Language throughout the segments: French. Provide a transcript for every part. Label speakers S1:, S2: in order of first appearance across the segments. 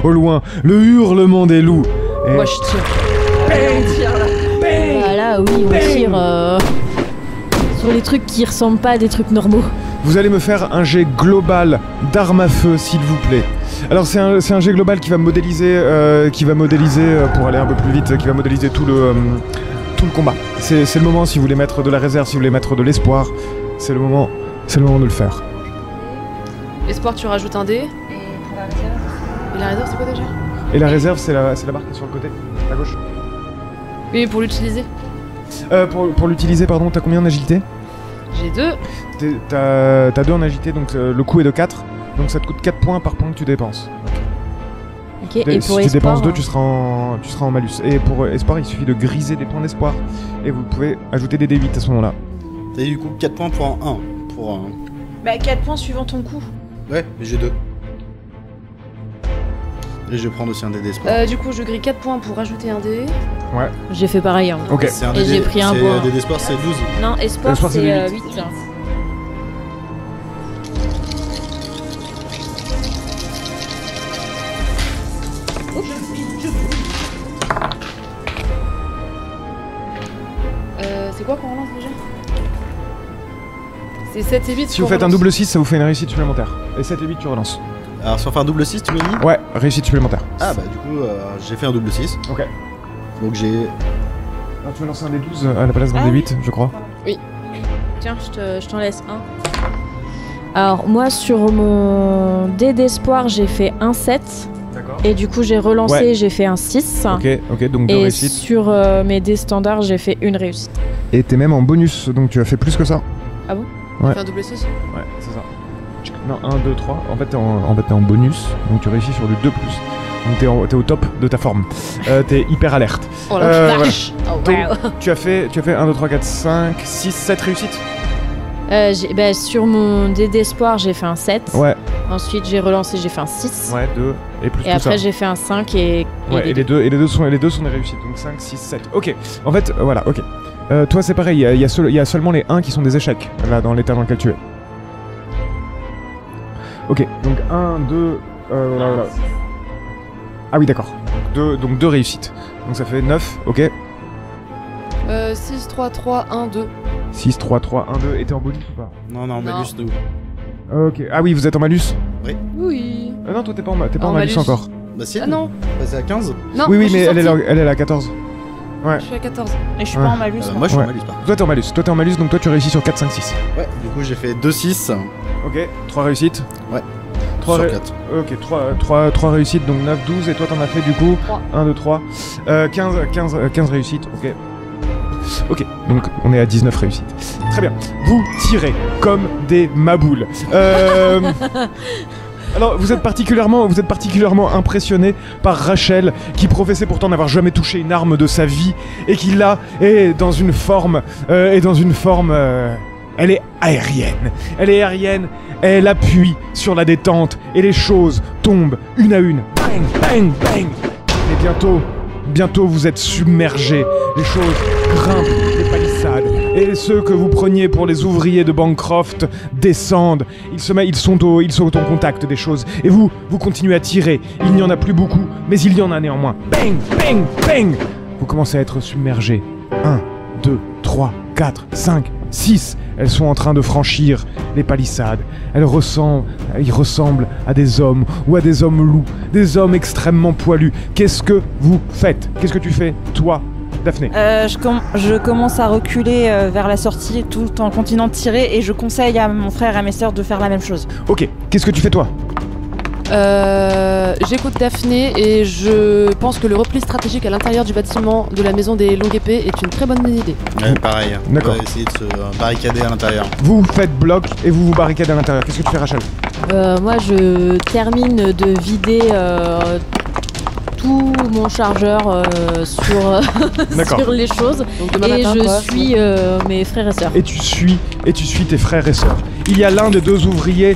S1: au loin, le hurlement des loups. Et...
S2: Moi je tire. On tire là.
S3: Voilà, oui, on tire sur les trucs qui ressemblent pas à des trucs normaux.
S1: Vous allez me faire un jet global d'armes à feu, s'il vous plaît. Alors c'est un jet global qui va modéliser, pour aller un peu plus vite, qui va modéliser tout le combat. C'est le moment, si vous voulez mettre de la réserve, si vous voulez mettre de l'espoir, c'est le moment de le faire.
S2: Espoir, tu rajoutes un dé. Et pour la réserve. Et la réserve, c'est quoi déjà?
S1: Et la réserve, c'est la barre qui est sur le côté, à gauche.
S2: Oui, pour l'utiliser.
S1: Pour l'utiliser, pardon, t'as combien en agilité?
S2: J'ai 2.
S1: T'as 2 en agilité, donc le coût est de 4. Donc ça te coûte 4 points par point que tu dépenses.
S3: Ok, et pour
S1: si tu
S3: espoir,
S1: dépenses 2, tu seras en malus. Et pour espoir, il suffit de griser des points d'espoir. Et vous pouvez ajouter des D8 à ce moment-là.
S4: T'as du coup 4 points pour un 1.
S2: Bah 4 points suivant ton coup.
S4: Ouais, mais j'ai 2. Et je vais prendre aussi un dé d'espoir.
S2: Du coup, je grille 4 points pour rajouter un dé.
S1: Ouais.
S3: j'ai fait pareil. Hein.
S1: Ok.
S4: C'est un
S3: Et j'ai pris un point.
S4: Un dé d'espoir, c'est 12.
S3: Non, espoir,
S1: Espoir, c'est
S3: c'est
S1: du
S3: 8.
S2: C'est quoi qu'on relance déjà? C'est 7 et 8.
S1: Si vous faites un double 6, ça vous fait une réussite supplémentaire. Et 7 et 8, tu relances.
S4: Alors, sans faire un double 6, tu m'as dit?
S1: Ouais, réussite supplémentaire.
S4: Ah, bah, du coup, j'ai fait un double 6.
S1: Ok.
S4: Donc, j'ai.
S1: Alors, tu veux lancer un D12 à la place d'un
S3: Ah oui.
S1: D8, je crois.
S3: Tiens, je t'en laisse un. Alors, moi, sur mon dé d'espoir, j'ai fait un 7.
S1: D'accord.
S3: Et du coup, j'ai relancé,
S1: Ouais.
S3: j'ai fait un 6.
S1: Ok, donc 2
S3: Et
S1: réussites.
S3: sur mes dés standards, j'ai fait une réussite.
S1: Et t'es même en bonus, donc tu as fait plus que ça.
S3: Ah bon?
S1: Ouais.
S2: Fait un double 6.
S1: Ouais, c'est ça. Non, 1, 2, 3. En fait, t'es en bonus, donc tu réussis sur du 2+. Donc t'es au top de ta forme. T'es hyper alerte.
S2: Oh la vache. Oh,
S1: Donc,
S2: wow.
S1: tu as fait 1, 2, 3, 4, 5, 6, 7 réussites.
S3: Sur mon dé d'espoir, j'ai fait un 7.
S1: Ouais,
S3: Ensuite, j'ai relancé, j'ai fait un 6.
S1: ouais, 2, et plus
S3: Et
S1: tout
S3: après,
S1: ça.
S3: j'ai fait un 5 et
S1: Ouais, et les deux sont des réussites, donc 5, 6, 7. Ok, en fait, voilà, ok. Toi, c'est pareil, il y a seulement les 1 qui sont des échecs, là, dans l'état dans lequel tu es. Ok, donc 1, 2, voilà. Ah oui, d'accord. Donc 2 réussites. Donc ça fait 9, ok.
S2: 6, 3, 3, 1, 2.
S1: 6, 3, 3, 1, 2. Et t'es en bonus ou pas?
S4: Non, malus de
S1: Ok. Ah oui, vous êtes en malus?
S2: Oui.
S1: Non, toi, t'es pas en
S2: En
S1: malus
S2: malus.
S1: encore.
S4: Bah, si.
S2: Ah non.
S4: Passé à 15.
S2: Non.
S1: Oui,
S2: moi,
S1: mais
S2: je suis sortie.
S1: elle est à 14. Ouais.
S2: Je suis à 14.
S3: Et je suis
S1: Ouais.
S3: pas en malus.
S4: Moi, je suis
S1: Ouais.
S4: en malus, par contre.
S1: Toi, t'es en malus, donc toi, tu réussis sur 4, 5, 6.
S4: Ouais, du coup, j'ai fait 2, 6
S1: Ok, 3 réussites.
S4: Ouais.
S1: 3
S4: sur 4.
S1: Ok, 3 réussites, donc 9, 12, et toi t'en as fait du coup
S2: 3.
S1: 1, 2, 3, 15 réussites, ok. Ok, donc on est à 19 réussites. Très bien, vous tirez comme des maboules. Alors, vous êtes particulièrement impressionné par Rachel, qui professait pourtant n'avoir jamais touché une arme de sa vie, et qui là est dans une forme, elle est aérienne, elle appuie sur la détente, et les choses tombent une à une. Bang, bang, bang. Et bientôt vous êtes submergés, les choses grimpent les palissades, et ceux que vous preniez pour les ouvriers de Bancroft descendent, ils sont au contact des choses, et vous continuez à tirer, il n'y en a plus beaucoup, mais il y en a néanmoins. Bang, bang, bang. Vous commencez à être submergés. 1, 2, 3, 4, 5, 6. Elles sont en train de franchir les palissades. Ils ressemblent à des hommes ou à des hommes loups, des hommes extrêmement poilus. Qu'est-ce que vous faites? Qu'est-ce que tu fais, toi, Daphné?
S5: Je commence à reculer vers la sortie tout en continuant de tirer et je conseille à mon frère et à mes sœurs de faire la même chose.
S1: Ok, qu'est-ce que tu fais, toi?
S2: J'écoute Daphné et je pense que le repli stratégique à l'intérieur du bâtiment de la maison des longues épées est une très bonne idée.
S4: Ouais, pareil.
S1: D'accord.
S4: On va essayer de se barricader à l'intérieur.
S1: Vous faites bloc et vous vous barricadez à l'intérieur. Qu'est-ce que tu fais, Rachel?
S3: Moi, je termine de vider tout mon chargeur sur les choses.
S2: Donc demain
S3: Et
S2: matin,
S3: je
S2: quoi.
S3: suis mes frères et sœurs.
S1: Et tu suis tes frères et sœurs. Il y a l'un des deux ouvriers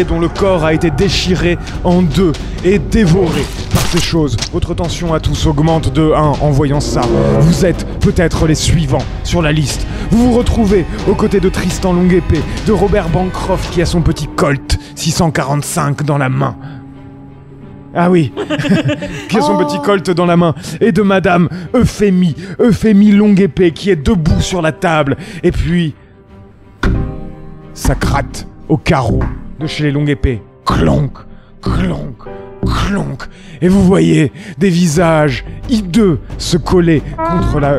S1: dont le corps a été déchiré en deux et dévoré par ces choses. Votre tension à tous augmente de 1 en voyant ça. Vous êtes peut-être les suivants sur la liste. Vous vous retrouvez aux côtés de Tristan Longue-Épée, de Robert Bancroft qui a son petit Colt 645 dans la main. Ah oui, qui a son petit colt dans la main, et de Madame Euphémie longue épée, qui est debout sur la table. Et puis, ça gratte au carreau de chez les longues épées. Clonk, clonk, clonk. Et vous voyez des visages hideux se coller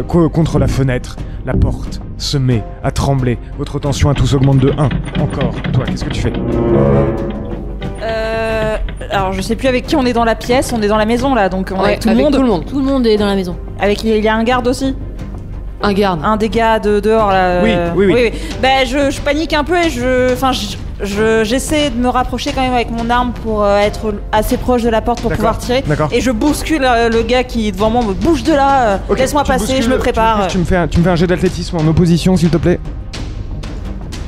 S1: contre la fenêtre. La porte se met à trembler. Votre tension à tous augmente de 1. Encore. Toi, qu'est-ce que tu fais?
S5: Alors je sais plus avec qui on est dans la pièce, on est dans la maison là, donc on est avec tout le monde.
S3: Tout le monde est dans la maison.
S5: Avec il y a un garde aussi.
S2: Un garde.
S5: Un des gars de dehors là.
S1: Oui.
S5: Ben je panique un peu et j'essaie de me rapprocher quand même avec mon arme pour être assez proche de la porte pour pouvoir tirer.
S1: D'accord.
S5: Et je bouscule le gars qui devant moi, me bouge de là.
S1: Ok,
S5: Laisse-moi passer, je me prépare.
S1: Tu me fais un jet d'athlétisme en opposition s'il te plaît.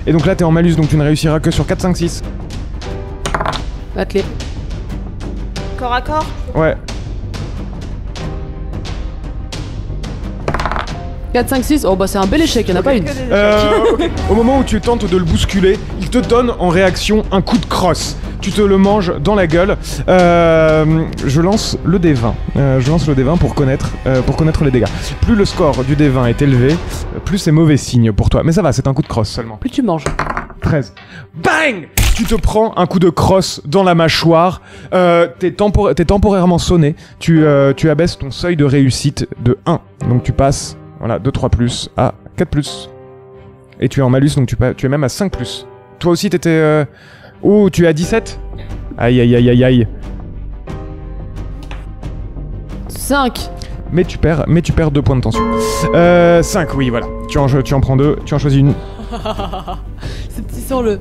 S1: Et donc là t'es en malus, donc tu ne réussiras que sur 4, 5, 6.
S2: Attelé.
S5: Corps à corps.
S1: Ouais.
S2: 4, 5, 6. Oh bah c'est un bel échec, il n'y en a pas une.
S1: Ok. Au moment où tu tentes de le bousculer, il te donne en réaction un coup de crosse. Tu te le manges dans la gueule. Je lance le D20. Pour connaître les dégâts. Plus le score du D20 est élevé, plus c'est mauvais signe pour toi. Mais ça va, c'est un coup de crosse seulement.
S2: Plus tu manges.
S1: 13. Bang! Tu te prends un coup de crosse dans la mâchoire. T'es temporairement sonné. Tu abaisses ton seuil de réussite de 1. Donc tu passes de 3+, à 4+. Et tu es en malus, donc tu es même à 5+. Toi aussi t'étais... Oh, tu es à 17? Aïe aïe aïe aïe aïe.
S2: 5.
S1: Mais tu perds 2 points de tension. 5, oui, voilà. Tu en prends 2, tu en choisis une.
S2: Ce petit son le...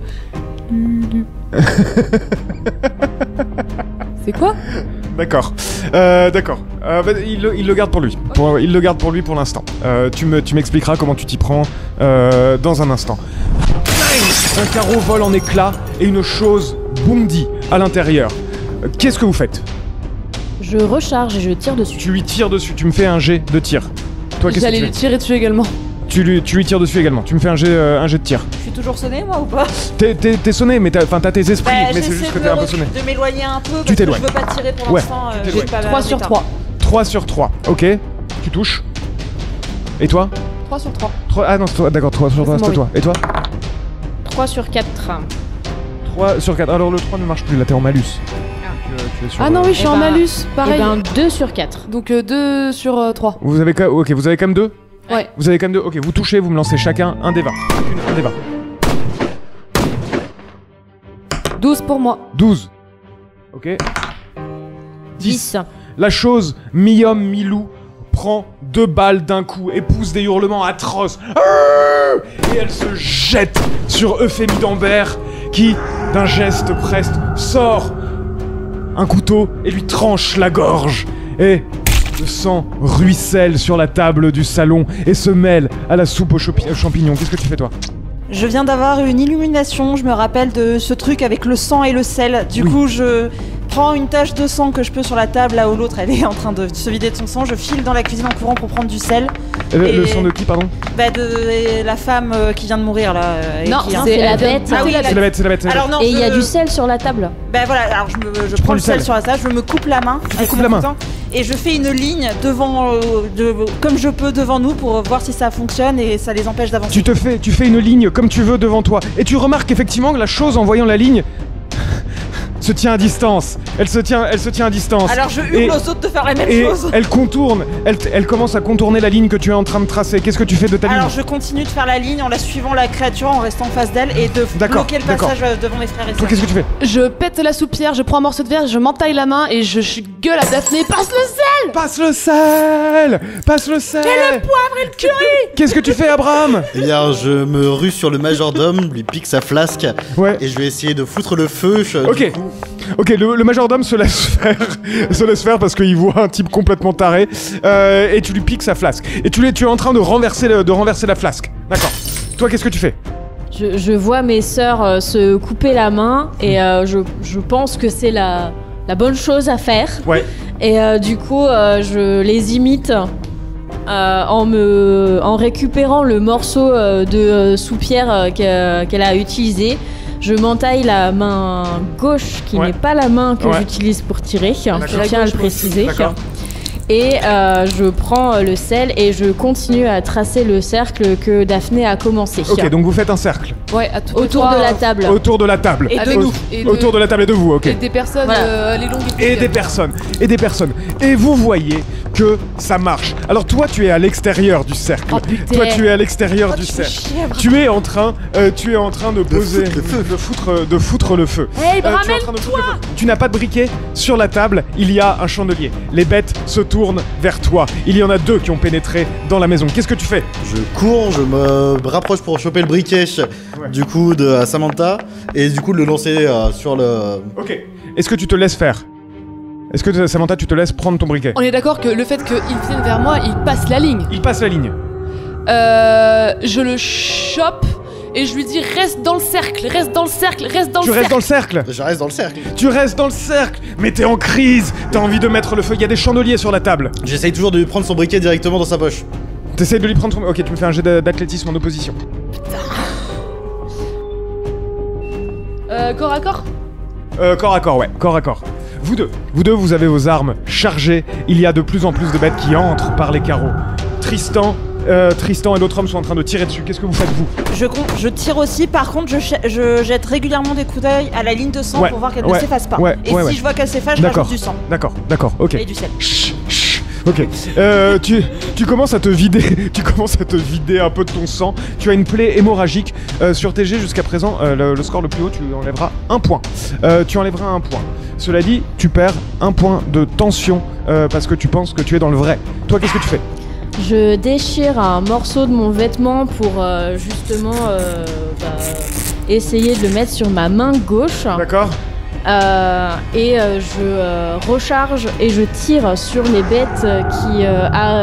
S2: C'est quoi?
S1: D'accord. Il le garde pour lui. Il le garde pour lui pour l'instant. Tu m'expliqueras comment tu t'y prends dans un instant. Un carreau vole en éclats et une chose bondit à l'intérieur. Qu'est-ce que vous faites?
S3: Je recharge et je tire dessus.
S1: Tu lui tires dessus. Tu me fais un jet de tir. Toi, qu'est-ce que
S2: J'allais
S1: tu
S2: lui
S1: fais?
S2: tirer dessus également.
S1: Tu lui tires dessus également. Tu me fais un jet de tir.
S5: Je suis toujours sonné moi ou pas?
S1: T'es sonné, mais t'as tes esprits, mais c'est juste que t'es un peu sonné.
S5: De m'éloigner un peu parce
S1: t'éloignes.
S5: que je veux pas tirer pour
S1: Ouais,
S5: l'instant.
S1: tu t'éloignes.
S2: 3 sur 3.
S1: 3 sur 3, ok. Tu touches. Et toi?
S2: 3 sur 3.
S1: Ah non, c'est toi, d'accord, 3 sur 3,
S2: C'est
S1: c'était
S2: moi,
S1: toi. Et toi?
S3: 3 sur 4.
S1: 3 sur 4. Alors le 3 ne marche plus, là t'es en malus. Tu es sur,
S2: Ah non, oui, je suis
S3: Eh
S2: en
S3: ben-
S2: malus. Pareil.
S3: Et ben 2 sur 4.
S2: Donc 2 sur 3.
S1: Vous avez quand même 2?
S2: Ouais.
S1: Vous avez quand même 2. Ok, vous touchez, vous me lancez chacun un des 20. Un des 20.
S2: 12 pour moi.
S1: 12. Ok.
S3: 10.
S1: La chose, mi-homme, mi-loup, prend 2 balles d'un coup et pousse des hurlements atroces. Et elle se jette sur Euphémie d'Ambert qui, d'un geste presque, sort un couteau et lui tranche la gorge. Et le sang ruisselle sur la table du salon et se mêle à la soupe aux champignons. Qu'est-ce que tu fais toi?
S5: Je viens d'avoir une illumination, je me rappelle de ce truc avec le sang et le sel. Du coup, je prends une tache de sang que je peux sur la table, là où l'autre elle est en train de se vider de son sang. Je file dans la cuisine en courant pour prendre du sel.
S1: Le sang de qui, pardon?
S5: Bah de la femme qui vient de mourir là.
S2: Non,
S5: qui,
S2: c'est la bête.
S5: Ah oui,
S1: C'est la bête, c'est la bête.
S5: Alors non,
S3: Et il y a du sel sur la table.
S5: Bah voilà, alors je prends le sel sur la table, je me coupe la main.
S1: Tu coupes la main.
S5: Et je fais une ligne devant, comme je peux devant nous pour voir si ça fonctionne et ça les empêche d'avancer.
S1: Tu fais une ligne comme tu veux devant toi. Et tu remarques effectivement que la chose, en voyant la ligne, se tient à distance. Elle se tient à distance.
S5: Alors je hurle aux autres de faire la même
S1: Et
S5: chose.
S1: elle contourne, elle commence à contourner la ligne que tu es en train de tracer. Qu'est-ce que tu fais de ta ligne?
S5: Alors je continue de faire la ligne en la suivant la créature, en restant en face d'elle et de bloquer le passage devant mes frères et
S1: Toi,
S5: sœurs.
S1: qu'est-ce que tu fais?
S2: Je pète la soupière, je prends un morceau de verre, je m'entaille la main et je gueule à Daphné. Passe le sel!
S1: Passe le sel! Passe le sel! Et le poivre et le curry! Qu'est-ce que tu fais, Abraham?
S4: Eh bien, je me rue sur le majordome, lui pique sa flasque,
S1: Ouais.
S4: et je vais essayer de foutre le feu.
S1: Ok.
S4: Du coup,
S1: Ok, le majordome se laisse faire parce qu'il voit un type complètement taré et tu lui piques sa flasque. Et tu es en train de renverser la flasque. D'accord. Toi, qu'est-ce que tu fais?
S3: Je vois mes sœurs se couper la main et je pense que c'est la bonne chose à faire.
S1: Ouais.
S3: Et du coup, je les imite en récupérant le morceau de soupière qu'elle a utilisé. je m'entaille la main gauche qui
S1: Ouais.
S3: n'est pas la main que
S1: Ouais.
S3: j'utilise pour tirer.
S1: D'accord.
S3: Je tiens à le préciser.
S1: D'accord.
S3: Et je prends le sel et je continue à tracer le cercle que Daphné a commencé.
S1: Ok, donc vous faites un cercle
S2: Ouais, à toutes les
S3: Autour
S2: trois,
S3: de la table.
S1: autour de la table.
S5: Et de
S2: avec-
S5: nous.
S2: et de-
S1: Autour de la table et de vous, ok.
S2: Et des personnes,
S3: Voilà.
S2: les longues
S1: Et des personnes. Et vous voyez que ça marche. Alors toi, tu es à l'extérieur du cercle.
S2: Oh putain.
S1: Toi, tu es à l'extérieur
S5: Oh,
S1: du
S5: tu fais
S1: cercle.
S5: chier, Abraham.
S1: Tu es en train de poser,
S4: foutre le feu.
S1: de foutre le feu.
S3: Hey,
S1: Tu es en train de foutre le feu. Tu n'as pas de briquet sur la table. Il y a un chandelier. Les bêtes se tournent vers toi. Il y en a 2 qui ont pénétré dans la maison. Qu'est-ce que tu fais?
S4: Je cours, je me rapproche pour choper le briquet du coup de Samantha et du coup de le lancer sur le.
S1: Ok. Est-ce que tu te laisses faire? Est-ce que Samantha, tu te laisses prendre ton briquet?
S2: On est d'accord que le fait qu'il vienne vers moi, il passe la ligne.
S1: Il passe la ligne.
S2: Je le chope et je lui dis reste dans le cercle, reste dans le cercle, reste dans
S1: Tu
S2: le
S1: restes
S2: cercle.
S1: dans le cercle.
S4: Je reste dans le cercle.
S1: Tu restes dans le cercle. Mais t'es en crise. T'as envie de mettre le feu. Il y a des chandeliers sur la table.
S4: J'essaye toujours de lui prendre son briquet directement dans sa poche.
S1: T'essayes de lui prendre ton... Ok, tu me fais un jet d'athlétisme en opposition.
S2: Corps à corps.
S1: Corps à corps, ouais, corps à corps. Vous deux, vous avez vos armes chargées. Il y a de plus en plus de bêtes qui entrent par les carreaux. Tristan et l'autre homme sont en train de tirer dessus. Qu'est-ce que vous faites, vous?
S5: Je tire aussi, par contre, je jette régulièrement des coups d'œil à la ligne de sang
S1: Ouais,
S5: pour voir qu'elle
S1: ouais,
S5: ne s'efface pas.
S1: ouais,
S5: Et
S1: ouais,
S5: si
S1: ouais.
S5: je vois qu'elle s'efface, je
S1: D'accord.
S5: rajoute du sang
S1: D'accord, ok.
S5: et du sel.
S1: Chut, chut. Ok. Tu commences à te vider. Tu commences à te vider un peu de ton sang. Tu as une plaie hémorragique sur tes jets jusqu'à présent. Le score le plus haut, tu enlèveras 1 point. Tu enlèveras 1 point. Cela dit, tu perds 1 point de tension parce que tu penses que tu es dans le vrai. Toi, qu'est-ce que tu fais?
S3: Je déchire un morceau de mon vêtement pour justement essayer de le mettre sur ma main gauche.
S1: D'accord.
S3: Je recharge et je tire sur les bêtes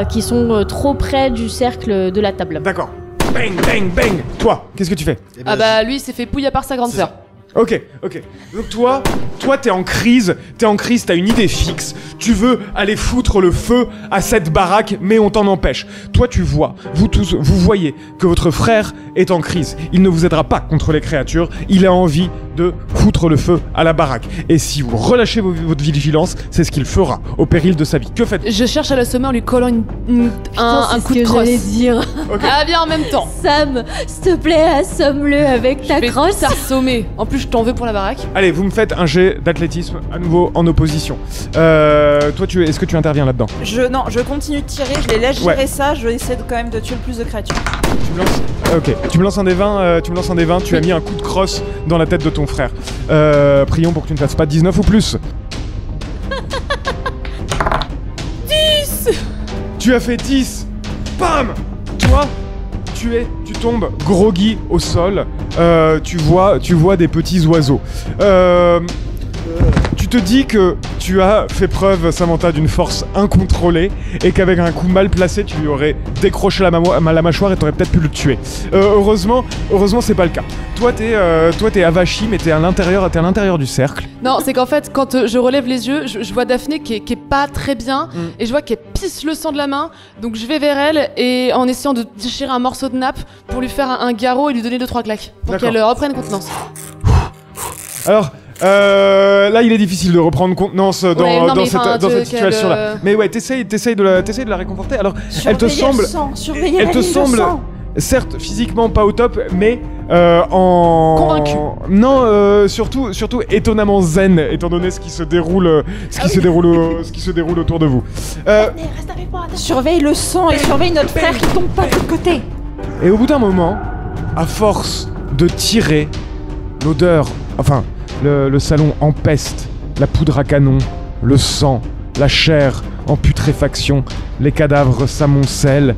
S3: qui sont trop près du cercle de la table.
S1: D'accord. Bang, bang, bang. Toi, qu'est-ce que tu fais?
S4: Eh ben,
S2: Ah bah lui il s'est fait pouiller par sa grande
S4: C'est
S2: sœur.
S4: ça.
S1: Ok. Donc toi, t'es en crise, t'as une idée fixe. Tu veux aller foutre le feu à cette baraque, mais on t'en empêche. Toi, tu vois, vous tous, vous voyez que votre frère est en crise. Il ne vous aidera pas contre les créatures. Il a envie de foutre le feu à la baraque. Et si vous relâchez votre vigilance, c'est ce qu'il fera, au péril de sa vie. Que faites-vous?
S2: Je cherche à l'assommer en lui collant un coup de
S3: que j'allais
S2: crosse.
S3: dire.
S1: Ok.
S2: Ah bien en même temps.
S3: Sam, s'il te plaît, assomme-le avec ta
S2: Je vais
S3: crosse.
S2: t'assommer. En plus je t'en veux pour la baraque.
S1: Allez, vous me faites un jet d'athlétisme à nouveau en opposition. Toi, est-ce que tu interviens là-dedans?
S5: Non, je continue de tirer, je les laisse gérer
S1: Ouais.
S5: ça, je essaie quand même de tuer le plus de créatures.
S1: Tu me lances. Ok. Tu me lances un des 20. Tu as mis un coup de crosse dans la tête de ton frère. Prions pour que tu ne fasses pas 19 ou plus. 10. Tu as fait 10. Bam. Toi, tu tombes groggy au sol. Tu vois des petits oiseaux. Tu te dis que tu as fait preuve, Samantha, d'une force incontrôlée et qu'avec un coup mal placé, tu lui aurais décroché la mâchoire et t'aurais peut-être pu le tuer. Heureusement, c'est pas le cas. Toi, t'es avachi, mais t'es à l'intérieur du cercle.
S2: Non, c'est qu'en fait, quand je relève les yeux, je vois Daphné qui est pas très bien et je vois qu'elle pisse le sang de la main. Donc je vais vers elle et en essayant de déchirer un morceau de nappe pour lui faire un garrot et lui donner 2-3 claques pour
S1: D'accord.
S2: qu'elle reprenne contenance.
S1: Alors, là, il est difficile de reprendre contenance dans,
S2: Ouais, non, mais
S1: cette
S2: enfin,
S1: situation-là. Mais ouais, t'essayes de la réconforter. Alors, elle te
S5: Surveillez
S1: semble,
S5: le sang, surveillez
S1: elle
S5: la
S1: te
S5: ligne de
S1: semble,
S5: sang.
S1: certes, physiquement pas au top, mais
S2: Convaincue.
S1: Non, surtout étonnamment zen, étant donné ce qui se déroule, ce qui se déroule autour de vous.
S5: Surveille le sang et surveille notre frère qui tombe pas de l'autre côté.
S1: Et au bout d'un moment, à force de tirer, l'odeur, enfin, le salon empeste, la poudre à canon, le sang, la chair en putréfaction, les cadavres s'amoncellent,